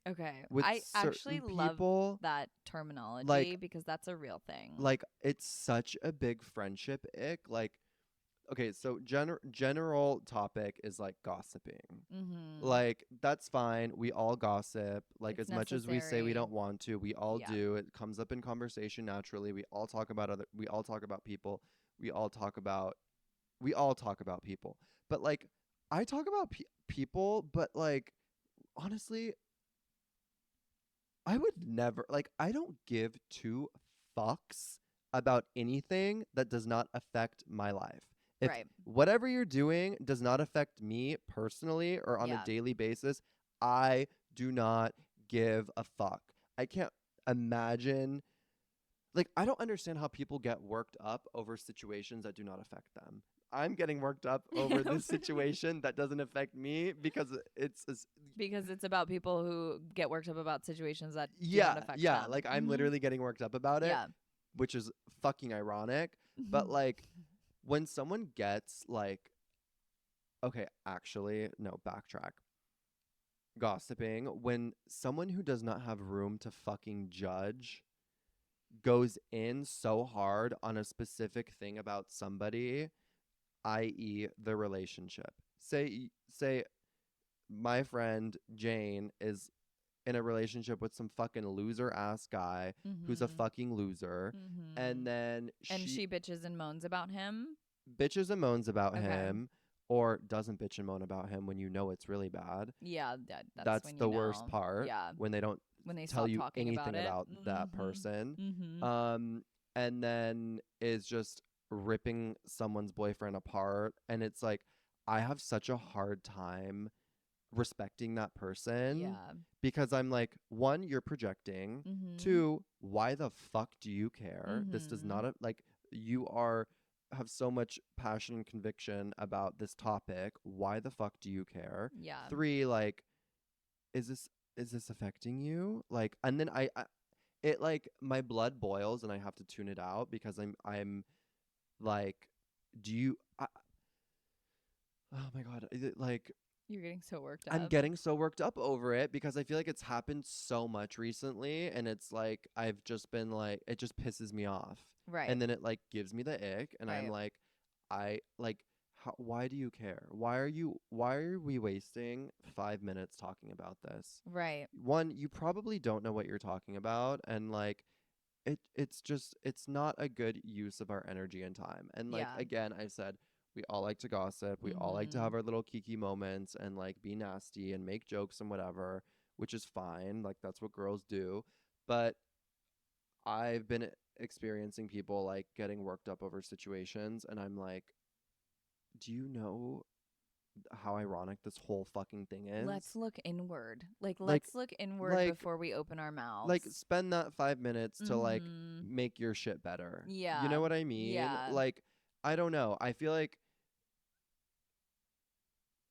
Speaker 2: Okay.
Speaker 1: With
Speaker 2: I actually
Speaker 1: certain
Speaker 2: love
Speaker 1: people,
Speaker 2: that terminology
Speaker 1: like-
Speaker 2: because that's a real thing.
Speaker 1: like it's such a big friendship ick. Like okay, so general topic is like gossiping.
Speaker 2: Mm-hmm.
Speaker 1: Like that's fine. We all gossip. Like
Speaker 2: It's
Speaker 1: as much as we say we
Speaker 2: necessary.
Speaker 1: don't want to, we all
Speaker 2: Yeah.
Speaker 1: do. It comes up in conversation naturally. We all talk about people. We all talk about people. But like I talk about people, but like honestly, I would never like I don't give two fucks about anything that does not affect my life. If
Speaker 2: Right.
Speaker 1: whatever you're doing does not affect me personally or on
Speaker 2: Yeah.
Speaker 1: a daily basis, I do not give a fuck. I can't imagine, like I don't understand how people get worked up over situations that do not affect them. I'm getting worked up over this situation that doesn't affect me because
Speaker 2: Because it's about people who get worked up about situations that do
Speaker 1: yeah,
Speaker 2: not affect
Speaker 1: yeah,
Speaker 2: them.
Speaker 1: like I'm
Speaker 2: Mhm.
Speaker 1: literally getting worked up about it,
Speaker 2: Yeah.
Speaker 1: which is fucking ironic. But like when someone gets like, okay, actually, no, backtrack. Gossiping, when someone who does not have room to fucking judge goes in so hard on a specific thing about somebody, i.e., the relationship. Say my friend Jane is in a relationship with some fucking loser ass guy who's a
Speaker 2: Mhm.
Speaker 1: fucking loser,
Speaker 2: Mhm.
Speaker 1: and then
Speaker 2: And she bitches and moans about him.
Speaker 1: bitches and moans about
Speaker 2: Okay.
Speaker 1: him, or doesn't bitch and moan about him when you know it's really bad.
Speaker 2: Yeah, that's when
Speaker 1: The
Speaker 2: you
Speaker 1: worst
Speaker 2: know.
Speaker 1: part.
Speaker 2: Yeah.
Speaker 1: When they don't
Speaker 2: When they
Speaker 1: tell
Speaker 2: stop
Speaker 1: you
Speaker 2: talking
Speaker 1: anything
Speaker 2: about it.
Speaker 1: about that person.
Speaker 2: Mm-hmm.
Speaker 1: And then is just ripping someone's boyfriend apart, and it's like I have such a hard time respecting that person.
Speaker 2: Yeah.
Speaker 1: Because I'm like, one, you're projecting.
Speaker 2: Mm-hmm.
Speaker 1: Two, why the fuck do you care? This does not like you have so much passion and conviction about this topic. Why the fuck do you care?
Speaker 2: Yeah.
Speaker 1: Three, like, is this affecting you? Like, and then I it like my blood boils and I have to tune it out because I'm like, do you? Oh my god, is it like?
Speaker 2: You're getting so worked up.
Speaker 1: I'm getting so worked up over it because I feel like it's happened so much recently, and it's like I've just been like it just pisses me off.
Speaker 2: Right.
Speaker 1: And then it like gives me the ick, and I'm
Speaker 2: Right.
Speaker 1: like I like why do you care? Why are we wasting 5 minutes talking about this?
Speaker 2: Right.
Speaker 1: One, you probably don't know what you're talking about, and like it's not a good use of our energy and time. And like
Speaker 2: Yeah.
Speaker 1: again, I said we all like to gossip. We all like to
Speaker 2: Mhm.
Speaker 1: have our little kiki moments and like be nasty and make jokes and whatever, which is fine. Like that's what girls do. But I've been experiencing people like getting worked up over situations, and I'm like, do you know how ironic this whole fucking thing
Speaker 2: Let's
Speaker 1: is?
Speaker 2: look inward. Like,
Speaker 1: Like,
Speaker 2: let's look inward
Speaker 1: like,
Speaker 2: before we open our
Speaker 1: like,
Speaker 2: mouths.
Speaker 1: spend that 5 minutes to like
Speaker 2: Mm-hmm.
Speaker 1: make your shit better. You
Speaker 2: Yeah.
Speaker 1: know what I mean?
Speaker 2: Yeah.
Speaker 1: Like, I don't know. I feel like,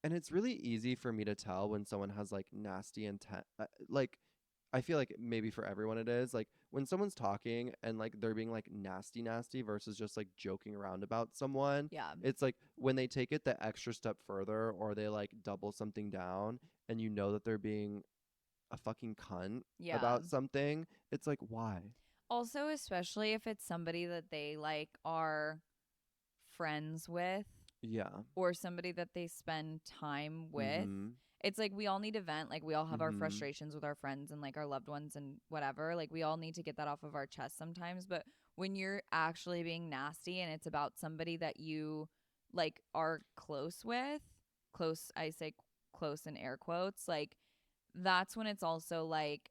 Speaker 1: and it's really easy for me to tell when someone has like nasty intent. Like, I feel like maybe for everyone it is like when someone's talking and like they're being like nasty, nasty versus just like joking around about someone.
Speaker 2: Yeah.
Speaker 1: It's like when they take it the extra step further or they like double something down and you know that they're being a fucking cunt
Speaker 2: Yeah.
Speaker 1: about something. It's like, why?
Speaker 2: Also, especially if it's somebody that they like are friends with
Speaker 1: Yeah.
Speaker 2: or somebody that they spend time with.
Speaker 1: Mm-hmm.
Speaker 2: It's like we all need to vent. Like we all have our
Speaker 1: Mm-hmm.
Speaker 2: frustrations with our friends and like our loved ones and whatever. Like we all need to get that off of our chest sometimes. But when you're actually being nasty and it's about somebody that you like are close with, close, I say close in air quotes, like that's when it's also like,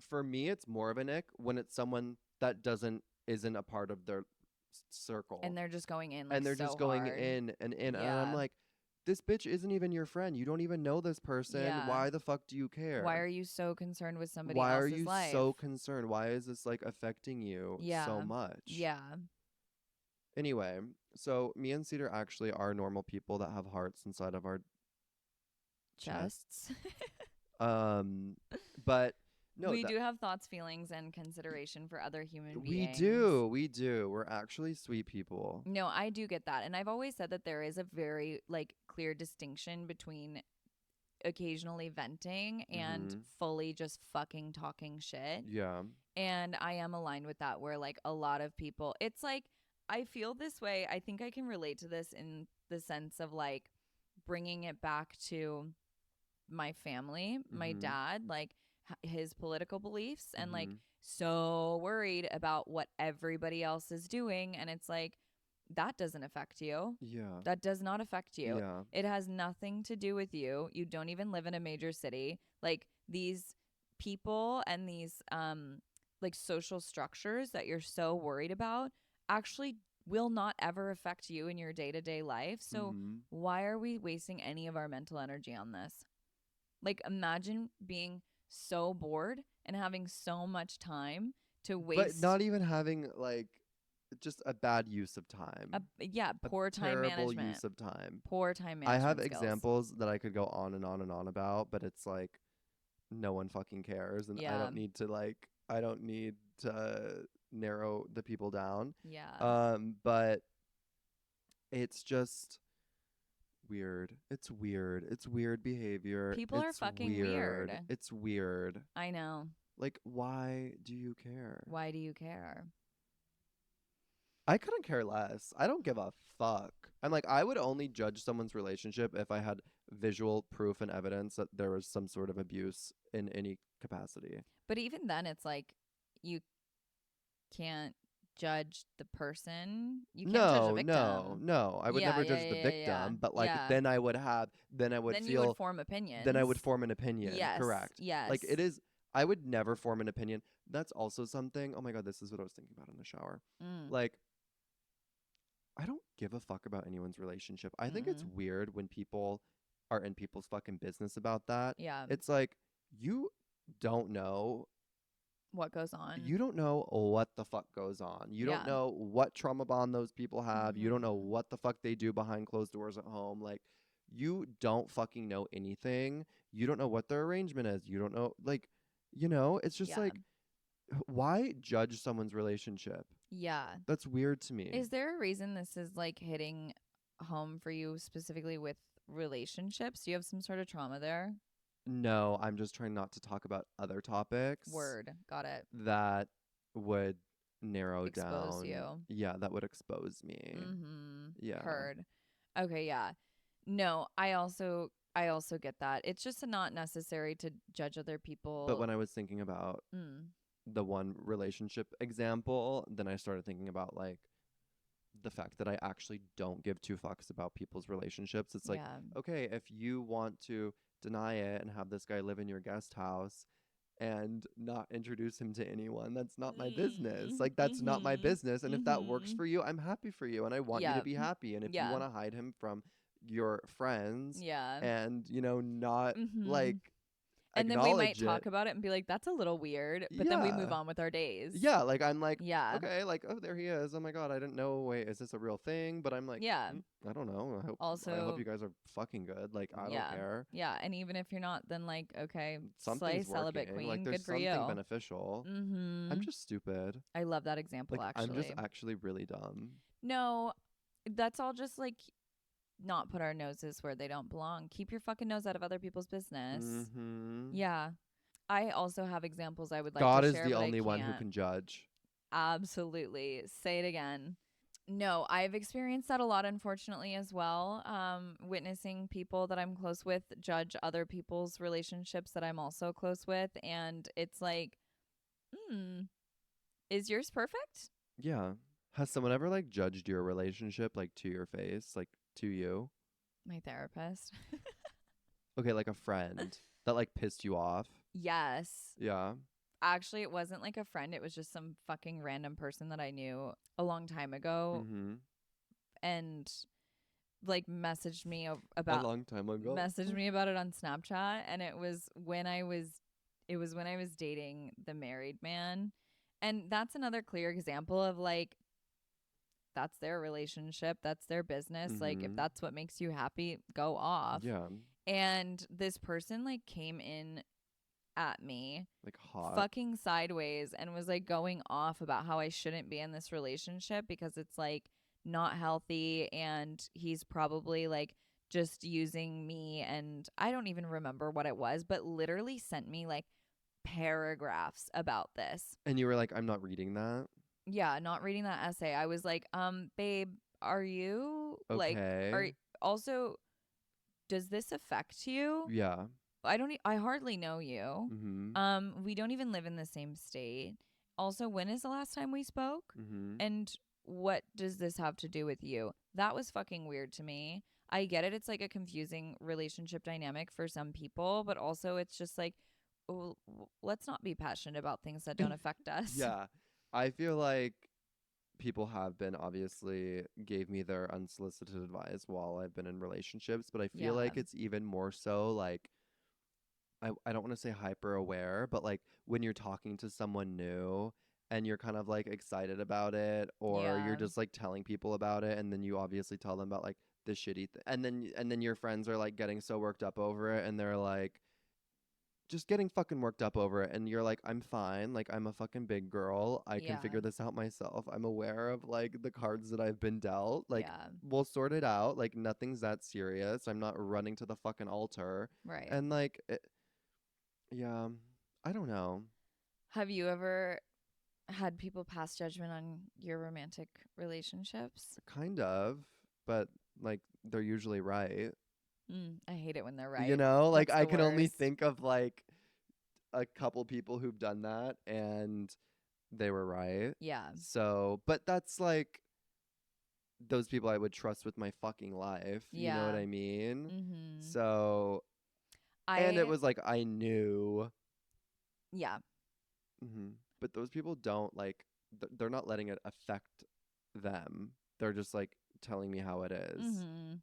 Speaker 1: For me, it's more of an ick when it's someone that isn't a part of their circle
Speaker 2: and they're just going in like
Speaker 1: and they're
Speaker 2: so
Speaker 1: just going
Speaker 2: hard.
Speaker 1: in and in. And I'm
Speaker 2: Yeah.
Speaker 1: like, this bitch isn't even your friend. You don't even know this person.
Speaker 2: Yeah.
Speaker 1: Why the fuck do you
Speaker 2: Why
Speaker 1: care?
Speaker 2: are you so concerned with somebody
Speaker 1: Why are
Speaker 2: else's
Speaker 1: you
Speaker 2: life?
Speaker 1: so concerned? Why is this like affecting you so
Speaker 2: Yeah.
Speaker 1: much?
Speaker 2: Yeah.
Speaker 1: Anyway, so me and Cedar actually are normal people that have hearts inside of our chests.
Speaker 2: Chests.
Speaker 1: Um, but no,
Speaker 2: We
Speaker 1: that
Speaker 2: do have thoughts, feelings, and consideration for other human
Speaker 1: we
Speaker 2: beings.
Speaker 1: do, we do. We're actually sweet people.
Speaker 2: No, I do get that. And I've always said that there is a very like clear distinction between occasionally venting and
Speaker 1: Mm-hmm.
Speaker 2: fully just fucking talking shit.
Speaker 1: Yeah.
Speaker 2: And I am aligned with that where like a lot of people it's like I feel this way. I think I can relate to this in the sense of like bringing it back to my family, my
Speaker 1: Mm-hmm.
Speaker 2: dad, like his political beliefs and like
Speaker 1: Mm-hmm.
Speaker 2: so worried about what everybody else is doing and it's like that doesn't affect you.
Speaker 1: Yeah.
Speaker 2: That does not affect you.
Speaker 1: Yeah.
Speaker 2: It has nothing to do with you. You don't even live in a major city. Like these people and these like social structures that you're so worried about actually will not ever affect you in your day-to-day life. So
Speaker 1: Mm-hmm.
Speaker 2: why are we wasting any of our mental energy on this? Like imagine being so bored and having so much time to
Speaker 1: But
Speaker 2: waste
Speaker 1: not even having like just a bad use of time.
Speaker 2: yeah,
Speaker 1: A
Speaker 2: poor time
Speaker 1: terrible
Speaker 2: management.
Speaker 1: use of time.
Speaker 2: Poor time
Speaker 1: I have
Speaker 2: management skills.
Speaker 1: examples that I could go on and on and on about, but it's like no one fucking cares and
Speaker 2: Yeah.
Speaker 1: I don't need to narrow the people down.
Speaker 2: Yeah.
Speaker 1: But it's just weird. It's weird. It's weird behavior.
Speaker 2: People are
Speaker 1: It's
Speaker 2: fucking
Speaker 1: weird.
Speaker 2: weird.
Speaker 1: It's weird.
Speaker 2: I know.
Speaker 1: Like, why do you care?
Speaker 2: Why do you care?
Speaker 1: I couldn't care less. I don't give a fuck. I'm like, I would only judge someone's relationship if I had visual proof and evidence that there was some sort of abuse in any capacity.
Speaker 2: But even then it's like you can't judge the person. You can't judge the
Speaker 1: No, no,
Speaker 2: victim.
Speaker 1: no. I would
Speaker 2: Yeah,
Speaker 1: never
Speaker 2: yeah,
Speaker 1: judge the
Speaker 2: yeah, yeah, yeah.
Speaker 1: victim, but like
Speaker 2: Yeah.
Speaker 1: then I would
Speaker 2: Then you would
Speaker 1: feel
Speaker 2: form
Speaker 1: then I
Speaker 2: opinions.
Speaker 1: would form an opinion.
Speaker 2: Yes.
Speaker 1: Correct. Like
Speaker 2: Yes.
Speaker 1: it is I would never form an opinion. That's also something. Oh my god, this is what I was thinking about in the shower.
Speaker 2: Mm.
Speaker 1: Like I don't give a fuck about anyone's relationship. I think it's
Speaker 2: Mm-mm.
Speaker 1: weird when people are in people's fucking business about that.
Speaker 2: Yeah.
Speaker 1: It's like you don't know
Speaker 2: What goes on?
Speaker 1: you don't know what the fuck goes on. You don't
Speaker 2: Yeah.
Speaker 1: know what trauma bond those people have. You don't know
Speaker 2: Mhm.
Speaker 1: what the fuck they do behind closed doors at home. Like you don't fucking know anything. You don't know what their arrangement is. You don't know it's just
Speaker 2: Yeah.
Speaker 1: like why judge someone's relationship?
Speaker 2: Yeah.
Speaker 1: That's weird to me.
Speaker 2: Is there a reason this is like hitting home for you specifically with relationships? Do you have some sort of trauma there?
Speaker 1: No, I'm just trying not to talk about other topics
Speaker 2: Word. Got it.
Speaker 1: that would narrow
Speaker 2: Expose
Speaker 1: down.
Speaker 2: you.
Speaker 1: Yeah, that would expose me.
Speaker 2: Mm-hmm.
Speaker 1: Yeah.
Speaker 2: Heard. Okay, yeah. No, I also get that. It's just not necessary to judge other
Speaker 1: But
Speaker 2: people.
Speaker 1: when I was thinking about
Speaker 2: Mm,
Speaker 1: the one relationship example, then I started thinking about like the fact that I actually don't give two fucks about people's relationships. It's like,
Speaker 2: yeah.
Speaker 1: okay, if you want to deny it and have this guy live in your guest house and not introduce him to anyone. That's not my business.
Speaker 2: Mm,
Speaker 1: Like, that's not my
Speaker 2: mhm.
Speaker 1: business. And if that works
Speaker 2: Mhm.
Speaker 1: for you, I'm happy for you and I want you to
Speaker 2: Yeah.
Speaker 1: be happy. And if you
Speaker 2: Yeah.
Speaker 1: want to hide him from your friends
Speaker 2: Yeah.
Speaker 1: and, you know, not like
Speaker 2: Mhm. And then we might
Speaker 1: acknowledge it.
Speaker 2: talk about it and be like, that's a little weird, but then we move
Speaker 1: Yeah.
Speaker 2: on with our days.
Speaker 1: Yeah, like I'm like,
Speaker 2: Yeah.
Speaker 1: okay, like oh there he is. Oh my god, I didn't know. Wait, is this a real thing? But I'm like,
Speaker 2: Yeah.
Speaker 1: I don't know. I hope
Speaker 2: Also,
Speaker 1: you guys are fucking good. Like I don't
Speaker 2: yeah.
Speaker 1: care.
Speaker 2: Yeah. And even if you're not, then like, okay, slay
Speaker 1: Something's
Speaker 2: celibate
Speaker 1: working. Like
Speaker 2: queen.
Speaker 1: there's
Speaker 2: Good for
Speaker 1: something
Speaker 2: you.
Speaker 1: beneficial. I'm
Speaker 2: Mhm.
Speaker 1: just stupid.
Speaker 2: I love that example
Speaker 1: Like I'm just
Speaker 2: actually.
Speaker 1: actually really dumb.
Speaker 2: No, that's all just like not put our noses where they don't belong. Keep your fucking nose out of other people's business.
Speaker 1: Mm-hmm.
Speaker 2: Yeah. I also have examples I would like to
Speaker 1: God is
Speaker 2: share,
Speaker 1: the
Speaker 2: but I
Speaker 1: only one who
Speaker 2: can't.
Speaker 1: can judge.
Speaker 2: Absolutely. Say it again. No, I've experienced that a lot, unfortunately, as well. Witnessing people that I'm close with judge other people's relationships that I'm also close with. And it's like, hmm, is yours perfect?
Speaker 1: Yeah. Has someone ever like judged your relationship like to your face, like to you?
Speaker 2: My therapist.
Speaker 1: Okay, like a friend that like pissed you off.
Speaker 2: Yes.
Speaker 1: Yeah.
Speaker 2: Actually, it wasn't like a friend. It was just some fucking random person that I knew a long time ago
Speaker 1: Mm-hmm.
Speaker 2: and like messaged me
Speaker 1: A
Speaker 2: about
Speaker 1: long time ago.
Speaker 2: messaged me about it on Snapchat, and it was when I was dating the married man. And that's another clear example of like that's their relationship, that's their business. Like if
Speaker 1: Mm-hmm.
Speaker 2: that's what makes you happy, go off.
Speaker 1: Yeah.
Speaker 2: And this person like came in at me
Speaker 1: Like hot.
Speaker 2: fucking sideways and was like going off about how I shouldn't be in this relationship because it's like not healthy and he's probably like just using me, and I don't even remember what it was, but literally sent me like paragraphs about this.
Speaker 1: And you were like, I'm not reading that.
Speaker 2: Yeah, not reading that essay. I was like, babe, are you like
Speaker 1: Okay.
Speaker 2: are also does this affect you?
Speaker 1: Yeah.
Speaker 2: I hardly know you.
Speaker 1: Mm-hmm.
Speaker 2: We don't even live in the same state. Also, when is the last time we spoke?
Speaker 1: Mm-hmm.
Speaker 2: And what does this have to do with you? That was fucking weird to me. I get it. It's like a confusing relationship dynamic for some people, but also it's just like, let's not be passionate about things that don't affect us.
Speaker 1: Yeah. I feel like people have been obviously gave me their unsolicited advice while I've been in relationships, but I feel
Speaker 2: Yeah.
Speaker 1: like it's even more so like I don't want to say hyper aware, but like when you're talking to someone new and you're kind of like excited about it or you're
Speaker 2: Yeah.
Speaker 1: just like telling people about it and then you obviously tell them about like the shitty and then your friends are like getting so worked up over it and they're like just getting fucking worked up over it and you're like I'm fine, like I'm a fucking big girl, I can
Speaker 2: Yeah.
Speaker 1: figure this out myself, I'm aware of like the cards that I've been dealt, like
Speaker 2: Yeah.
Speaker 1: we'll sort it out, like nothing's that serious, I'm not running to the fucking altar.
Speaker 2: Right.
Speaker 1: And like yeah, I don't know.
Speaker 2: Have you ever had people pass judgment on your romantic relationships?
Speaker 1: Kind of, but like they're usually right.
Speaker 2: I hate it when they're
Speaker 1: You
Speaker 2: right.
Speaker 1: know, like
Speaker 2: That's
Speaker 1: I
Speaker 2: the
Speaker 1: can only
Speaker 2: worst.
Speaker 1: think of like a couple people who've done that and they were right.
Speaker 2: Yeah.
Speaker 1: So, but that's like those people I would trust with my fucking life. You know what
Speaker 2: Yeah.
Speaker 1: I mean?
Speaker 2: Mhm.
Speaker 1: So, and it
Speaker 2: I
Speaker 1: was like I knew.
Speaker 2: yeah.
Speaker 1: But those people don't like, they're not letting it affect them. They're just like telling me how it is,
Speaker 2: Mhm.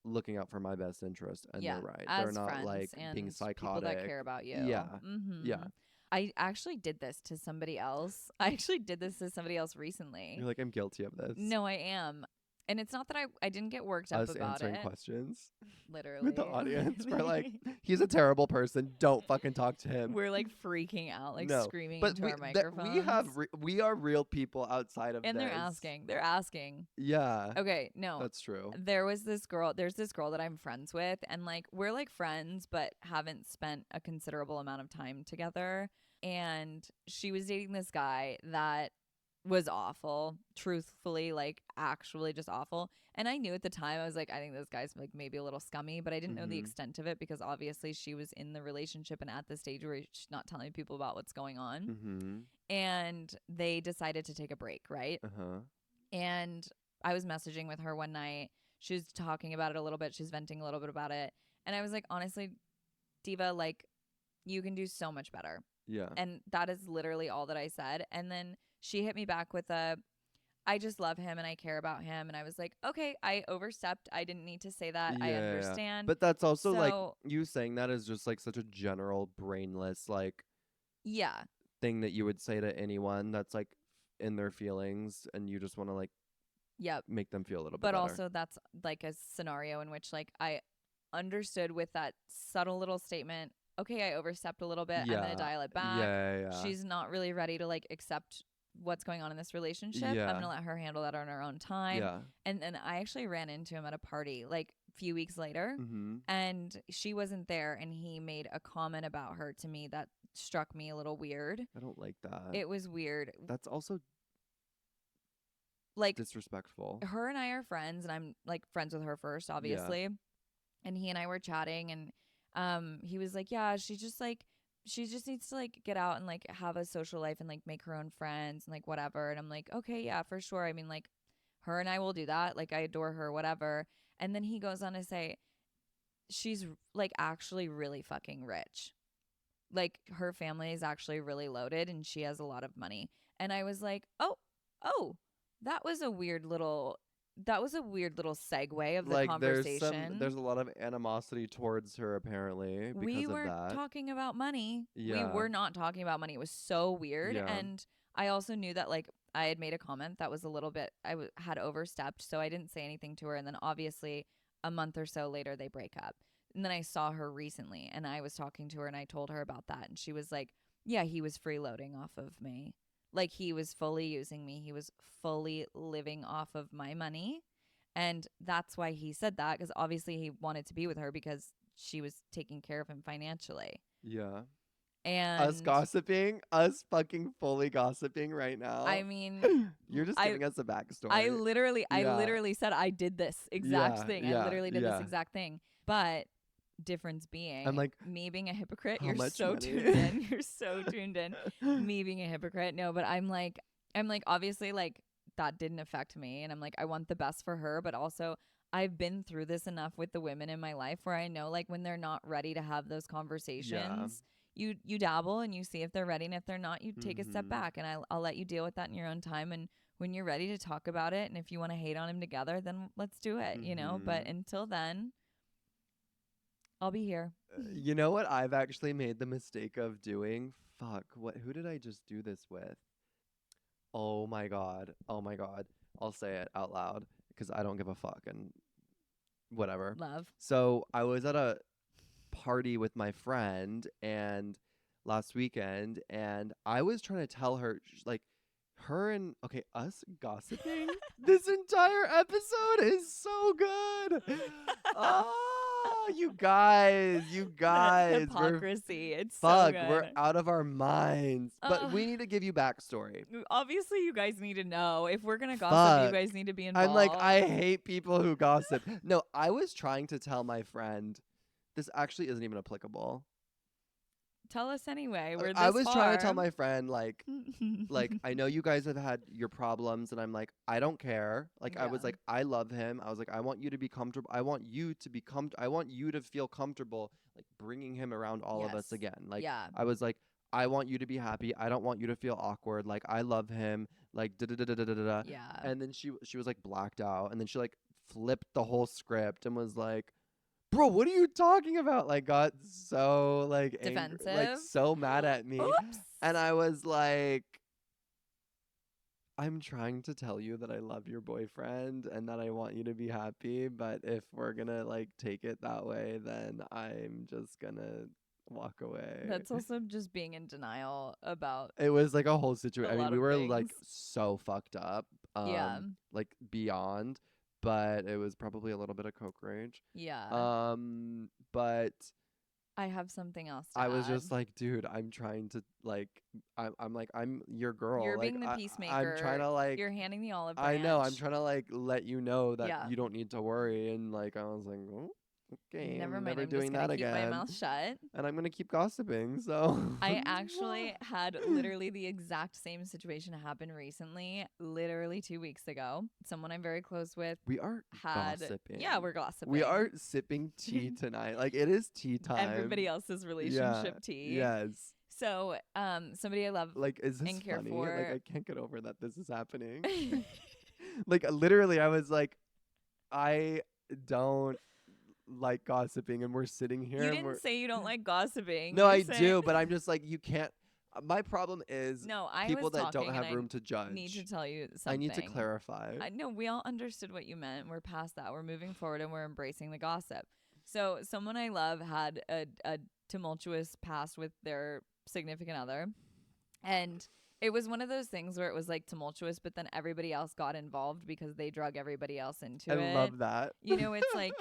Speaker 1: looking out for my best interest, and
Speaker 2: Yeah.
Speaker 1: they're right. They're
Speaker 2: As
Speaker 1: not like
Speaker 2: friends
Speaker 1: being
Speaker 2: and people that
Speaker 1: psychotic.
Speaker 2: care about you.
Speaker 1: Yeah. Yeah.
Speaker 2: Mhm. I actually did this to somebody else. I actually did this to somebody else recently.
Speaker 1: You're like, I'm guilty of this.
Speaker 2: No, I am. And it's not that I didn't get worked up
Speaker 1: Us
Speaker 2: about
Speaker 1: answering
Speaker 2: it.
Speaker 1: questions with the
Speaker 2: Literally.
Speaker 1: audience. We're like,
Speaker 2: Literally.
Speaker 1: he's a terrible person. Don't fucking talk to him.
Speaker 2: We're like freaking out, like
Speaker 1: No,
Speaker 2: screaming
Speaker 1: but
Speaker 2: into our microphones.
Speaker 1: we are real people outside of
Speaker 2: And
Speaker 1: this.
Speaker 2: they're asking. They're asking.
Speaker 1: Yeah,
Speaker 2: Okay, no.
Speaker 1: that's true.
Speaker 2: There's this girl that I'm friends with, and like we're like friends but haven't spent a considerable amount of time together. And she was dating this guy that was awful, truthfully, like actually just awful. And I knew at the time, I was like, I think this guy's like maybe a little scummy, but I didn't know the
Speaker 1: Mm-hmm.
Speaker 2: extent of it because obviously she was in the relationship and at the stage where she's not telling people about what's going on.
Speaker 1: Mm-hmm.
Speaker 2: And they decided to take a break, right?
Speaker 1: Uh-huh.
Speaker 2: And I was messaging with her one night. She was talking about it a little bit. She's venting a little bit about it. And I was like, honestly, Diva, like, You can do so much better.
Speaker 1: Yeah.
Speaker 2: And that is literally all that I said. And then she hit me back with I just love him and I care about him. And I was like, okay, I overstepped. I didn't need to say that. I
Speaker 1: Yeah.
Speaker 2: understand.
Speaker 1: But that's also like
Speaker 2: So,
Speaker 1: you saying that is just like such a general brainless like
Speaker 2: yeah.
Speaker 1: thing that you would say to anyone that's like in their feelings and you just want to like
Speaker 2: Yep.
Speaker 1: make them feel a little bit
Speaker 2: But
Speaker 1: better.
Speaker 2: also that's like a scenario in which like I understood with that subtle little statement, okay, I overstepped a little bit. I'm going to
Speaker 1: Yeah.
Speaker 2: dial it back.
Speaker 1: Yeah.
Speaker 2: She's not really ready to like accept what's going on in this relationship. I'm
Speaker 1: Yeah.
Speaker 2: going to let her handle that on her own time.
Speaker 1: Yeah.
Speaker 2: And then I actually ran into him at a party like a few weeks later,
Speaker 1: Mm-hmm.
Speaker 2: and she wasn't there, and he made a comment about her to me that struck me a little weird.
Speaker 1: I don't like that.
Speaker 2: It was weird.
Speaker 1: That's also
Speaker 2: Like
Speaker 1: disrespectful.
Speaker 2: her and I are friends, and I'm like friends with her first, obviously. Yeah. And he and I were chatting, and he was like, yeah, she just needs to like get out and like have a social life and like make her own friends and like whatever. And I'm like, okay, yeah, for sure. I mean, like her and I will do that. Like I adore her, whatever. And then he goes on to say she's like actually really fucking rich. Like her family is actually really loaded and she has a lot of money. And I was like, oh, that was a weird little segue of the
Speaker 1: Like
Speaker 2: conversation.
Speaker 1: there's a lot of animosity towards her apparently because
Speaker 2: we
Speaker 1: of
Speaker 2: were
Speaker 1: that.
Speaker 2: talking about money.
Speaker 1: Yeah.
Speaker 2: We were not talking about money. It was so weird.
Speaker 1: Yeah.
Speaker 2: And I also knew that like I had made a comment that was a little bit had overstepped, so I didn't say anything to her. And then obviously a month or so later they break up. And then I saw her recently and I was talking to her and I told her about that, and she was like, yeah, he was freeloading off of me. Like he was fully using me. He was fully living off of my money. And that's why he said that, because obviously he wanted to be with her because she was taking care of him financially.
Speaker 1: Yeah.
Speaker 2: And
Speaker 1: us fucking fully gossiping right now.
Speaker 2: I mean,
Speaker 1: you're just giving us a backstory.
Speaker 2: I literally said I did this exact thing. I literally did this exact thing. But difference being,
Speaker 1: I'm like,
Speaker 2: me being a hypocrite,
Speaker 1: how
Speaker 2: you're
Speaker 1: much
Speaker 2: so
Speaker 1: money?
Speaker 2: tuned in. You're so tuned in. Me being a hypocrite. No, but I'm like obviously like that didn't affect me, and I'm like I want the best for her, but also I've been through this enough with the women in my life where I know like when they're not ready to have those conversations, you dabble and you see if they're ready, and if they're not, you take a step back, and I'll let you deal with that in your own time. And when you're ready to talk about it, and if you want to hate on him together, then let's do it, you know. But until then, I'll be here.
Speaker 1: You know what I've actually made the mistake of doing? Fuck, who did I just do this with? Oh my god. I'll say it out loud because I don't give a fuck and whatever.
Speaker 2: Love.
Speaker 1: So I was at a party with my friend and last weekend, and I was trying to tell her like us gossiping this entire episode is so good. Oh, you guys,
Speaker 2: hypocrisy. It's
Speaker 1: fuck,
Speaker 2: so good.
Speaker 1: we're out of our minds. But we need to give you backstory.
Speaker 2: Obviously, you guys need to know. If we're gonna gossip, you guys need to be involved.
Speaker 1: I'm like, I hate people who gossip. No, I was trying to tell my friend. This actually isn't even applicable.
Speaker 2: Tell us anyway. We're this
Speaker 1: I was
Speaker 2: far.
Speaker 1: trying to tell my friend like I know you guys have had your problems, and I'm like, I don't care. Like I was like, I love him. I was like, I want you to be comfortable. I want you to be I want you to feel comfortable like bringing him around all of us again. Like I was like, I want you to be happy. I don't want you to feel awkward. Like I love him. Like da da da da da da da.
Speaker 2: Yeah.
Speaker 1: And then she was like blacked out, and then she like flipped the whole script and was like, bro, what are you talking about? Like got so like
Speaker 2: defensive,
Speaker 1: like so mad at me.
Speaker 2: Oops.
Speaker 1: And I was like, I'm trying to tell you that I love your boyfriend and that I want you to be happy, but if we're gonna like take it that way, then I'm just gonna walk away.
Speaker 2: That's also just being in denial about
Speaker 1: it was like a whole situation. I mean, we were
Speaker 2: things.
Speaker 1: like so fucked up. Like beyond. But it was probably a little bit of coke rage.
Speaker 2: Yeah.
Speaker 1: But
Speaker 2: I have something else to
Speaker 1: I was
Speaker 2: add.
Speaker 1: just like, dude, I'm trying to like, I'm your girl.
Speaker 2: You're
Speaker 1: like,
Speaker 2: being the peacemaker.
Speaker 1: I'm trying to like.
Speaker 2: You're handing the olive branch.
Speaker 1: I know. I'm trying to like let you know that you don't need to worry. And like, I was like, oh. okay,
Speaker 2: Never
Speaker 1: I'm
Speaker 2: mind.
Speaker 1: never
Speaker 2: I'm
Speaker 1: doing
Speaker 2: just gonna
Speaker 1: that
Speaker 2: keep my
Speaker 1: again.
Speaker 2: mouth shut.
Speaker 1: And I'm gonna keep gossiping. So
Speaker 2: I actually had literally the exact same situation happen recently, literally 2 weeks ago. Someone I'm very close with
Speaker 1: we are
Speaker 2: had,
Speaker 1: gossiping.
Speaker 2: yeah, we're gossiping.
Speaker 1: We are sipping tea tonight. Like it is tea time.
Speaker 2: Everybody else's
Speaker 1: Yeah.
Speaker 2: relationship tea.
Speaker 1: Yes.
Speaker 2: So, somebody I love
Speaker 1: Like, is this
Speaker 2: and care
Speaker 1: funny?
Speaker 2: for.
Speaker 1: Like, I can't get over that this is happening. Like, literally, I was like, I don't like gossiping, and we're sitting here.
Speaker 2: You
Speaker 1: and we're
Speaker 2: didn't say you don't like gossiping.
Speaker 1: No,
Speaker 2: You
Speaker 1: I
Speaker 2: said-
Speaker 1: do, but I'm just like, you can't. My problem is
Speaker 2: No, I
Speaker 1: people
Speaker 2: was
Speaker 1: that don't
Speaker 2: talking
Speaker 1: have
Speaker 2: and
Speaker 1: room to judge.
Speaker 2: I need to tell you something.
Speaker 1: I need to clarify.
Speaker 2: I know we all understood what you meant. We're past that. We're moving forward and we're embracing the gossip. So someone I love had a tumultuous past with their significant other. And it was one of those things where it was like tumultuous, but then everybody else got involved because they drug everybody else into it.
Speaker 1: I love that.
Speaker 2: You know, it's like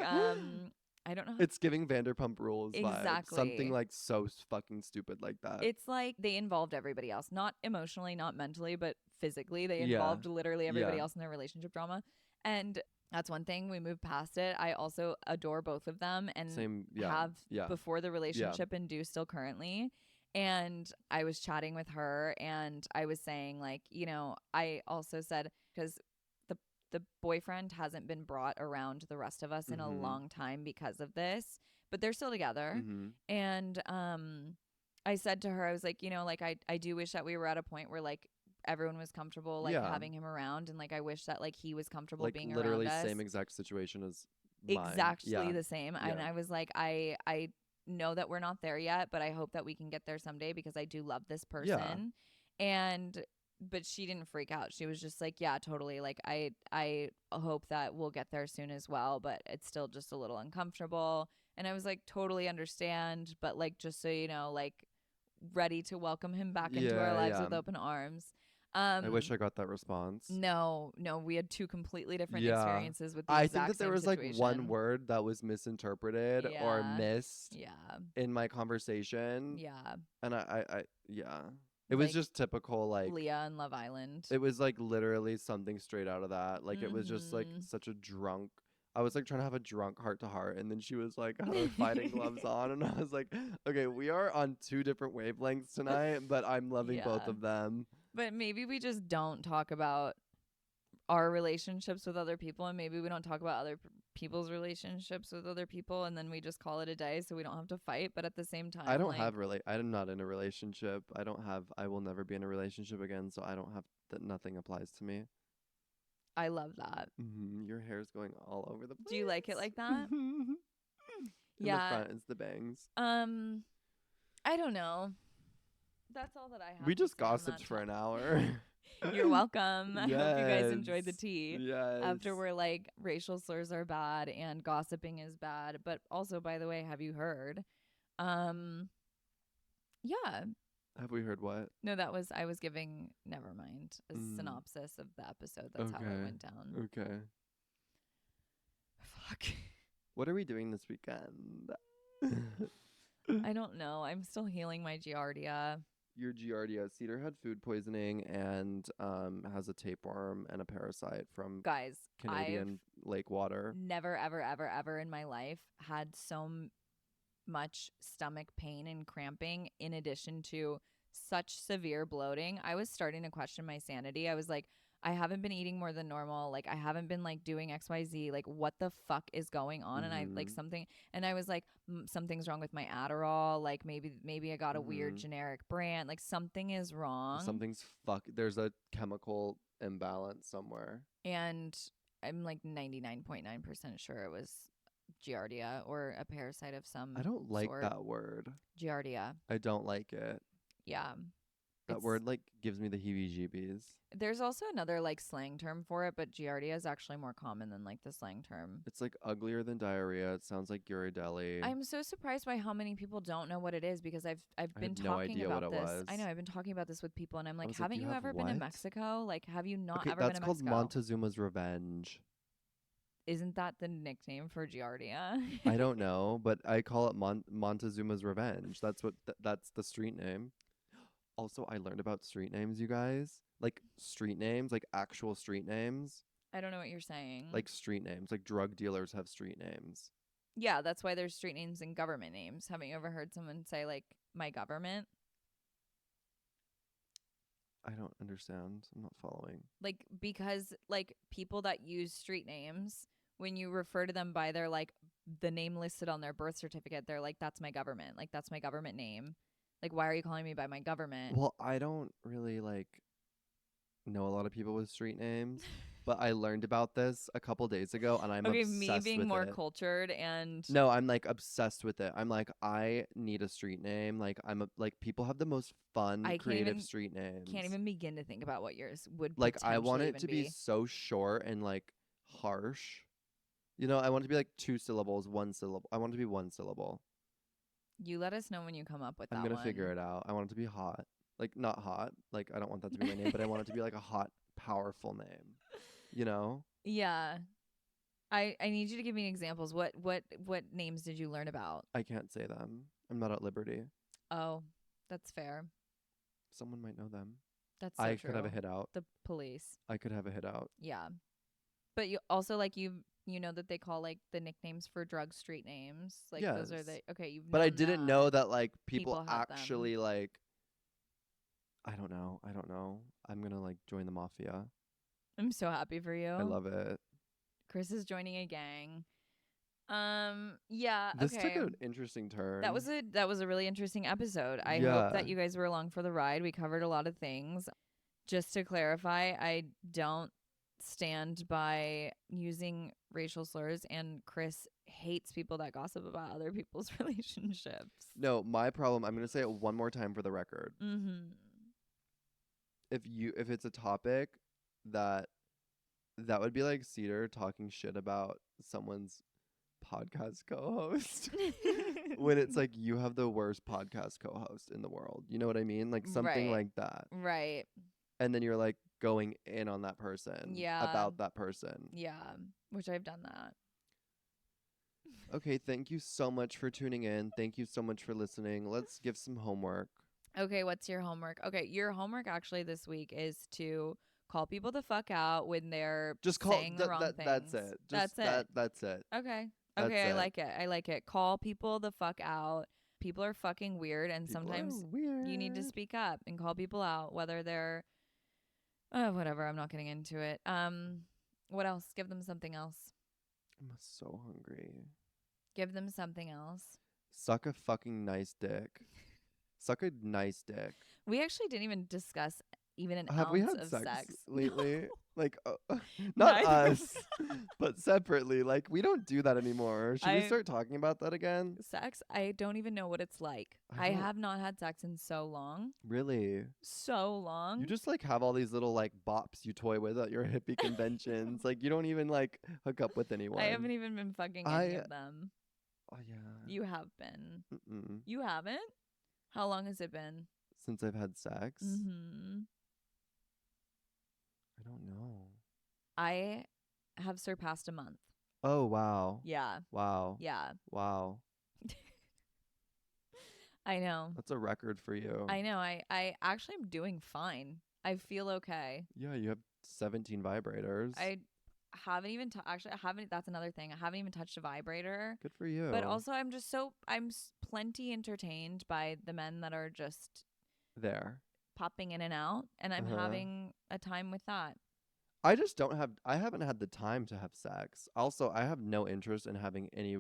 Speaker 2: I don't know.
Speaker 1: It's giving Vanderpump Rules vibes.
Speaker 2: Exactly.
Speaker 1: Something like so fucking stupid like that.
Speaker 2: It's like they involved everybody else, not emotionally, not mentally, but physically. They
Speaker 1: Yeah.
Speaker 2: involved literally everybody
Speaker 1: Yeah.
Speaker 2: else in their relationship drama. And that's one thing. We moved past it. I also adore both of them and
Speaker 1: Same. Yeah.
Speaker 2: have
Speaker 1: Yeah.
Speaker 2: before the relationship and do still currently. And I was chatting with her and I was saying, like, you know, I also said, because the boyfriend hasn't been brought around the rest of us in a
Speaker 1: Mhm.
Speaker 2: long time because of this, but they're still together.
Speaker 1: Mhm.
Speaker 2: And I said to her, I was like, you know, like I do wish that we were at a point where like everyone was comfortable like
Speaker 1: Yeah.
Speaker 2: having him around, and like I wish that like he was comfortable
Speaker 1: Like
Speaker 2: being
Speaker 1: literally
Speaker 2: around us.
Speaker 1: same exact situation as mine.
Speaker 2: Exactly
Speaker 1: Yeah.
Speaker 2: the same.
Speaker 1: Yeah.
Speaker 2: And I was like, I know that we're not there yet, but I hope that we can get there someday because I do love this person. And but she didn't freak out. She was just like, yeah, totally. Like I hope that we'll get there soon as well, but it's still just a little uncomfortable. And I was like, totally understand, but like just so you know, like ready to welcome him back into our
Speaker 1: Yeah,
Speaker 2: lives
Speaker 1: yeah.
Speaker 2: with open arms.
Speaker 1: I wish I got that response.
Speaker 2: No, we had two completely different
Speaker 1: Yeah.
Speaker 2: experiences with the
Speaker 1: I
Speaker 2: exact
Speaker 1: think that there
Speaker 2: same
Speaker 1: was like one
Speaker 2: situation.
Speaker 1: word that was misinterpreted or
Speaker 2: Yeah.
Speaker 1: missed
Speaker 2: Yeah.
Speaker 1: in my conversation.
Speaker 2: Yeah.
Speaker 1: And I yeah. It was
Speaker 2: Like
Speaker 1: just typical, like
Speaker 2: Leah and Love Island.
Speaker 1: it was like literally something straight out of that. Like it was just like
Speaker 2: Mhm.
Speaker 1: such a drunk. I was like trying to have a drunk heart to heart, and then she was like had her fighting gloves on, and I was like, okay, we are on two different wavelengths tonight, but I'm loving both
Speaker 2: Yeah.
Speaker 1: of them.
Speaker 2: But maybe we just don't talk about our relationships with other people, and maybe we don't talk about other people's relationships with other people, and then we just call it a day so we don't have to fight. But at the same time,
Speaker 1: I don't
Speaker 2: like,
Speaker 1: have I'm not in a relationship. I will never be in a relationship again, so I don't have that. Nothing applies to me.
Speaker 2: I love that.
Speaker 1: Your hair's going all over the place.
Speaker 2: Do you like it like that?
Speaker 1: In
Speaker 2: Yeah.
Speaker 1: the front is the bangs.
Speaker 2: I don't know. That's all that I have.
Speaker 1: We
Speaker 2: to
Speaker 1: just
Speaker 2: say on
Speaker 1: gossiped
Speaker 2: that
Speaker 1: for an
Speaker 2: topic.
Speaker 1: hour.
Speaker 2: You're welcome. I hope you guys enjoyed the
Speaker 1: Yes.
Speaker 2: tea.
Speaker 1: Yes.
Speaker 2: After we're like, racial slurs are bad and gossiping is bad. But also, by the way, have you heard? Yeah.
Speaker 1: Have we heard what?
Speaker 2: No, I was giving, never mind, a synopsis of the episode. That's how it went down.
Speaker 1: Okay.
Speaker 2: Fuck.
Speaker 1: What are we doing this weekend?
Speaker 2: I don't know. I'm still healing my giardia.
Speaker 1: Your Giardia. Cedar had food poisoning and has a tapeworm and a parasite from
Speaker 2: Guys,
Speaker 1: Canadian lake water.
Speaker 2: never, ever, ever, ever in my life had so much stomach pain and cramping in addition to such severe bloating. I was starting to question my sanity. I was like, I haven't been eating more than normal. Like I haven't been like doing XYZ. Like what the fuck is going on? And I like something, and I was like, something's wrong with my Adderall. Like maybe I got a weird generic brand. Like something is wrong.
Speaker 1: There's a chemical imbalance somewhere.
Speaker 2: And I'm like 99.9% sure it was Giardia or a parasite of some
Speaker 1: I don't like
Speaker 2: sort.
Speaker 1: that word.
Speaker 2: Giardia.
Speaker 1: I don't like it.
Speaker 2: Yeah.
Speaker 1: That word like gives me the heebie-jeebies.
Speaker 2: There's also another like slang term for it, but Giardia is actually more common than like the slang term.
Speaker 1: It's like uglier than diarrhea. It sounds like Ghirardelli.
Speaker 2: I'm so surprised by how many people don't know what it is because I've been
Speaker 1: had no
Speaker 2: talking
Speaker 1: idea
Speaker 2: about
Speaker 1: what it
Speaker 2: this.
Speaker 1: was.
Speaker 2: I know I've been talking about this with people, and I'm like,
Speaker 1: was like,
Speaker 2: haven't
Speaker 1: you
Speaker 2: you
Speaker 1: have
Speaker 2: ever been in
Speaker 1: what?
Speaker 2: Mexico? Like, have you not
Speaker 1: Okay,
Speaker 2: ever been
Speaker 1: that's
Speaker 2: in
Speaker 1: called
Speaker 2: Mexico?
Speaker 1: Montezuma's Revenge.
Speaker 2: Isn't that the nickname for Giardia?
Speaker 1: I don't know, but I call it Montezuma's Revenge. That's that's the street name. Also, I learned about street names, you guys. Like street names, like actual street names.
Speaker 2: I don't know what you're saying.
Speaker 1: Like street names. Like drug dealers have street names.
Speaker 2: Yeah, that's why there's street names and government names. Haven't you ever heard someone say like my government?
Speaker 1: I don't understand. I'm not following.
Speaker 2: Like because like people that use street names, when you refer to them by their like the name listed on their birth certificate, they're like that's my government. Like that's my government name. Like why are you calling me by my government?
Speaker 1: Well, I don't really like know a lot of people with street names, but I learned about this a couple days ago and I'm
Speaker 2: Okay, me
Speaker 1: obsessed
Speaker 2: being
Speaker 1: with
Speaker 2: more
Speaker 1: it.
Speaker 2: cultured and
Speaker 1: No, I'm like obsessed with it. I'm like, I need a street name. Like like people have the most fun,
Speaker 2: I
Speaker 1: creative street names.
Speaker 2: can't even begin to think about what yours would
Speaker 1: Like I want
Speaker 2: potentially
Speaker 1: it
Speaker 2: even
Speaker 1: to be so short and like harsh. You know, I want it to be like 2 syllables, 1 syllable. I want it to be 1 syllable.
Speaker 2: You let us know when you come up with
Speaker 1: I'm
Speaker 2: that
Speaker 1: gonna
Speaker 2: one.
Speaker 1: figure it out. I want it to be hot. Like not hot. Like I don't want that to be my name, but I want it to be like a hot, powerful name. You know?
Speaker 2: Yeah. I need you to give me examples. What names did you learn about?
Speaker 1: I can't say them. I'm not at liberty.
Speaker 2: Oh, that's fair.
Speaker 1: Someone might know them.
Speaker 2: That's so
Speaker 1: I
Speaker 2: true.
Speaker 1: could have a hit out.
Speaker 2: The police.
Speaker 1: I could have a hit out.
Speaker 2: Yeah. But you also like you know that they call like the nicknames for drugs street names. Like those are
Speaker 1: Yes.
Speaker 2: the okay, you've
Speaker 1: But I
Speaker 2: known
Speaker 1: didn't
Speaker 2: that.
Speaker 1: know that like
Speaker 2: People
Speaker 1: people
Speaker 2: had them.
Speaker 1: actually like I don't know. I don't know. I'm gonna like join the mafia.
Speaker 2: I'm so happy for you.
Speaker 1: I love it.
Speaker 2: Chris is joining a gang. Yeah,
Speaker 1: This
Speaker 2: okay.
Speaker 1: took an interesting turn.
Speaker 2: That was a really interesting episode. I
Speaker 1: Yeah.
Speaker 2: hope that you guys were along for the ride. We covered a lot of things. Just to clarify, I don't stand by using racial slurs, and Chris hates people that gossip about other people's relationships.
Speaker 1: No, my problem, I'm gonna say it one more time for the record.
Speaker 2: Mm-hmm.
Speaker 1: If it's a topic that would be like Cedar talking shit about someone's podcast co-host when it's like you have the worst podcast co-host in the world. You know what I mean? Like something
Speaker 2: Right.
Speaker 1: like that.
Speaker 2: Right.
Speaker 1: And then you're like going in on that person.
Speaker 2: Yeah.
Speaker 1: About that person.
Speaker 2: Yeah. Which I've done that.
Speaker 1: Okay, thank you so much for tuning in. Thank you so much for listening. Let's give some homework.
Speaker 2: Okay, what's your homework? Okay, your homework actually this week is to call people the fuck out when they're
Speaker 1: Just call
Speaker 2: saying the wrong things.
Speaker 1: that's it. Just
Speaker 2: that's it.
Speaker 1: That's it.
Speaker 2: Okay.
Speaker 1: That's
Speaker 2: Okay, I
Speaker 1: it.
Speaker 2: like it. I like it. Call people the fuck out. People are fucking weird, and
Speaker 1: People
Speaker 2: sometimes
Speaker 1: are weird.
Speaker 2: you need to speak up and call people out, whether they're whatever. I'm not getting into it. What else? Give them something else.
Speaker 1: I'm so hungry.
Speaker 2: Give them something else.
Speaker 1: Suck a fucking nice dick. Suck a nice dick.
Speaker 2: We actually didn't even discuss even an
Speaker 1: Have
Speaker 2: ounce
Speaker 1: we had
Speaker 2: of
Speaker 1: sex lately?
Speaker 2: No.
Speaker 1: Like, not
Speaker 2: Neither of
Speaker 1: us, but separately. Like, we don't do that anymore. Should we start talking about that again?
Speaker 2: Sex, I don't even know what it's like. I have not had sex in so long.
Speaker 1: Really?
Speaker 2: So long.
Speaker 1: You just like have all these little like bops you toy with at your hippie conventions. Like, you don't even like hook up with anyone.
Speaker 2: I haven't even been fucking any of them.
Speaker 1: Oh yeah.
Speaker 2: You have been.
Speaker 1: Mm-mm.
Speaker 2: You haven't? How long has it been?
Speaker 1: Since I've had sex?
Speaker 2: Mm-hmm.
Speaker 1: I don't know.
Speaker 2: I have surpassed a month.
Speaker 1: Oh, wow.
Speaker 2: Yeah.
Speaker 1: Wow.
Speaker 2: Yeah.
Speaker 1: Wow.
Speaker 2: I know.
Speaker 1: That's a record for you.
Speaker 2: I know. I actually am doing fine. I feel okay.
Speaker 1: Yeah, you have 17 vibrators.
Speaker 2: I haven't even actually I haven't that's another thing. I haven't even touched a vibrator.
Speaker 1: Good for you.
Speaker 2: But also I'm just I'm plenty entertained by the men that are just
Speaker 1: there
Speaker 2: popping in and out, and I'm having a time with that.
Speaker 1: I haven't had the time to have sex. Also, I have no interest in having any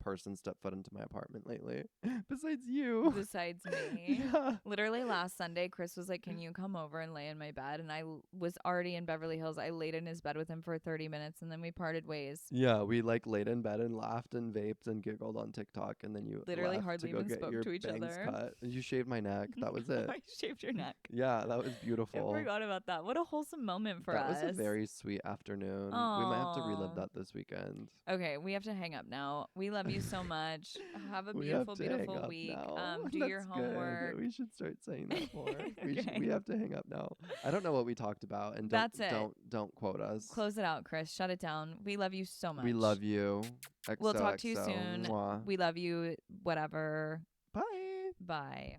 Speaker 1: person step foot into my apartment lately. Besides you.
Speaker 2: Besides me.
Speaker 1: Yeah.
Speaker 2: Literally last Sunday, Chris was like, "Can you come over and lay in my bed?" And I was already in Beverly Hills. I laid in his bed with him for 30 minutes, and then we parted ways.
Speaker 1: Yeah, we like laid in bed and laughed and vaped and giggled on TikTok, and then you
Speaker 2: literally
Speaker 1: left
Speaker 2: hardly
Speaker 1: to go
Speaker 2: even
Speaker 1: get
Speaker 2: spoke
Speaker 1: your
Speaker 2: to each
Speaker 1: bangs
Speaker 2: other.
Speaker 1: Cut. You shaved my neck. That was it.
Speaker 2: I shaved your neck.
Speaker 1: Yeah, that was beautiful.
Speaker 2: I forgot about that. What a wholesome moment for us.
Speaker 1: That was a very sweet afternoon. We might have to relive
Speaker 2: Aw.
Speaker 1: that this weekend.
Speaker 2: Okay, we have to hang up now. We love you so much. Have a beautiful, beautiful week. Do your
Speaker 1: That's
Speaker 2: homework.
Speaker 1: good. We should start saying that more.
Speaker 2: Okay.
Speaker 1: We have to hang up now. I don't know what we talked about, and
Speaker 2: That's it.
Speaker 1: don't quote us.
Speaker 2: Close it out, Chris. Shut it down. We love you so much.
Speaker 1: We love you.
Speaker 2: We'll talk to you
Speaker 1: XOXO.
Speaker 2: soon.
Speaker 1: Mwah.
Speaker 2: We love you. Whatever.
Speaker 1: Bye.
Speaker 2: Bye.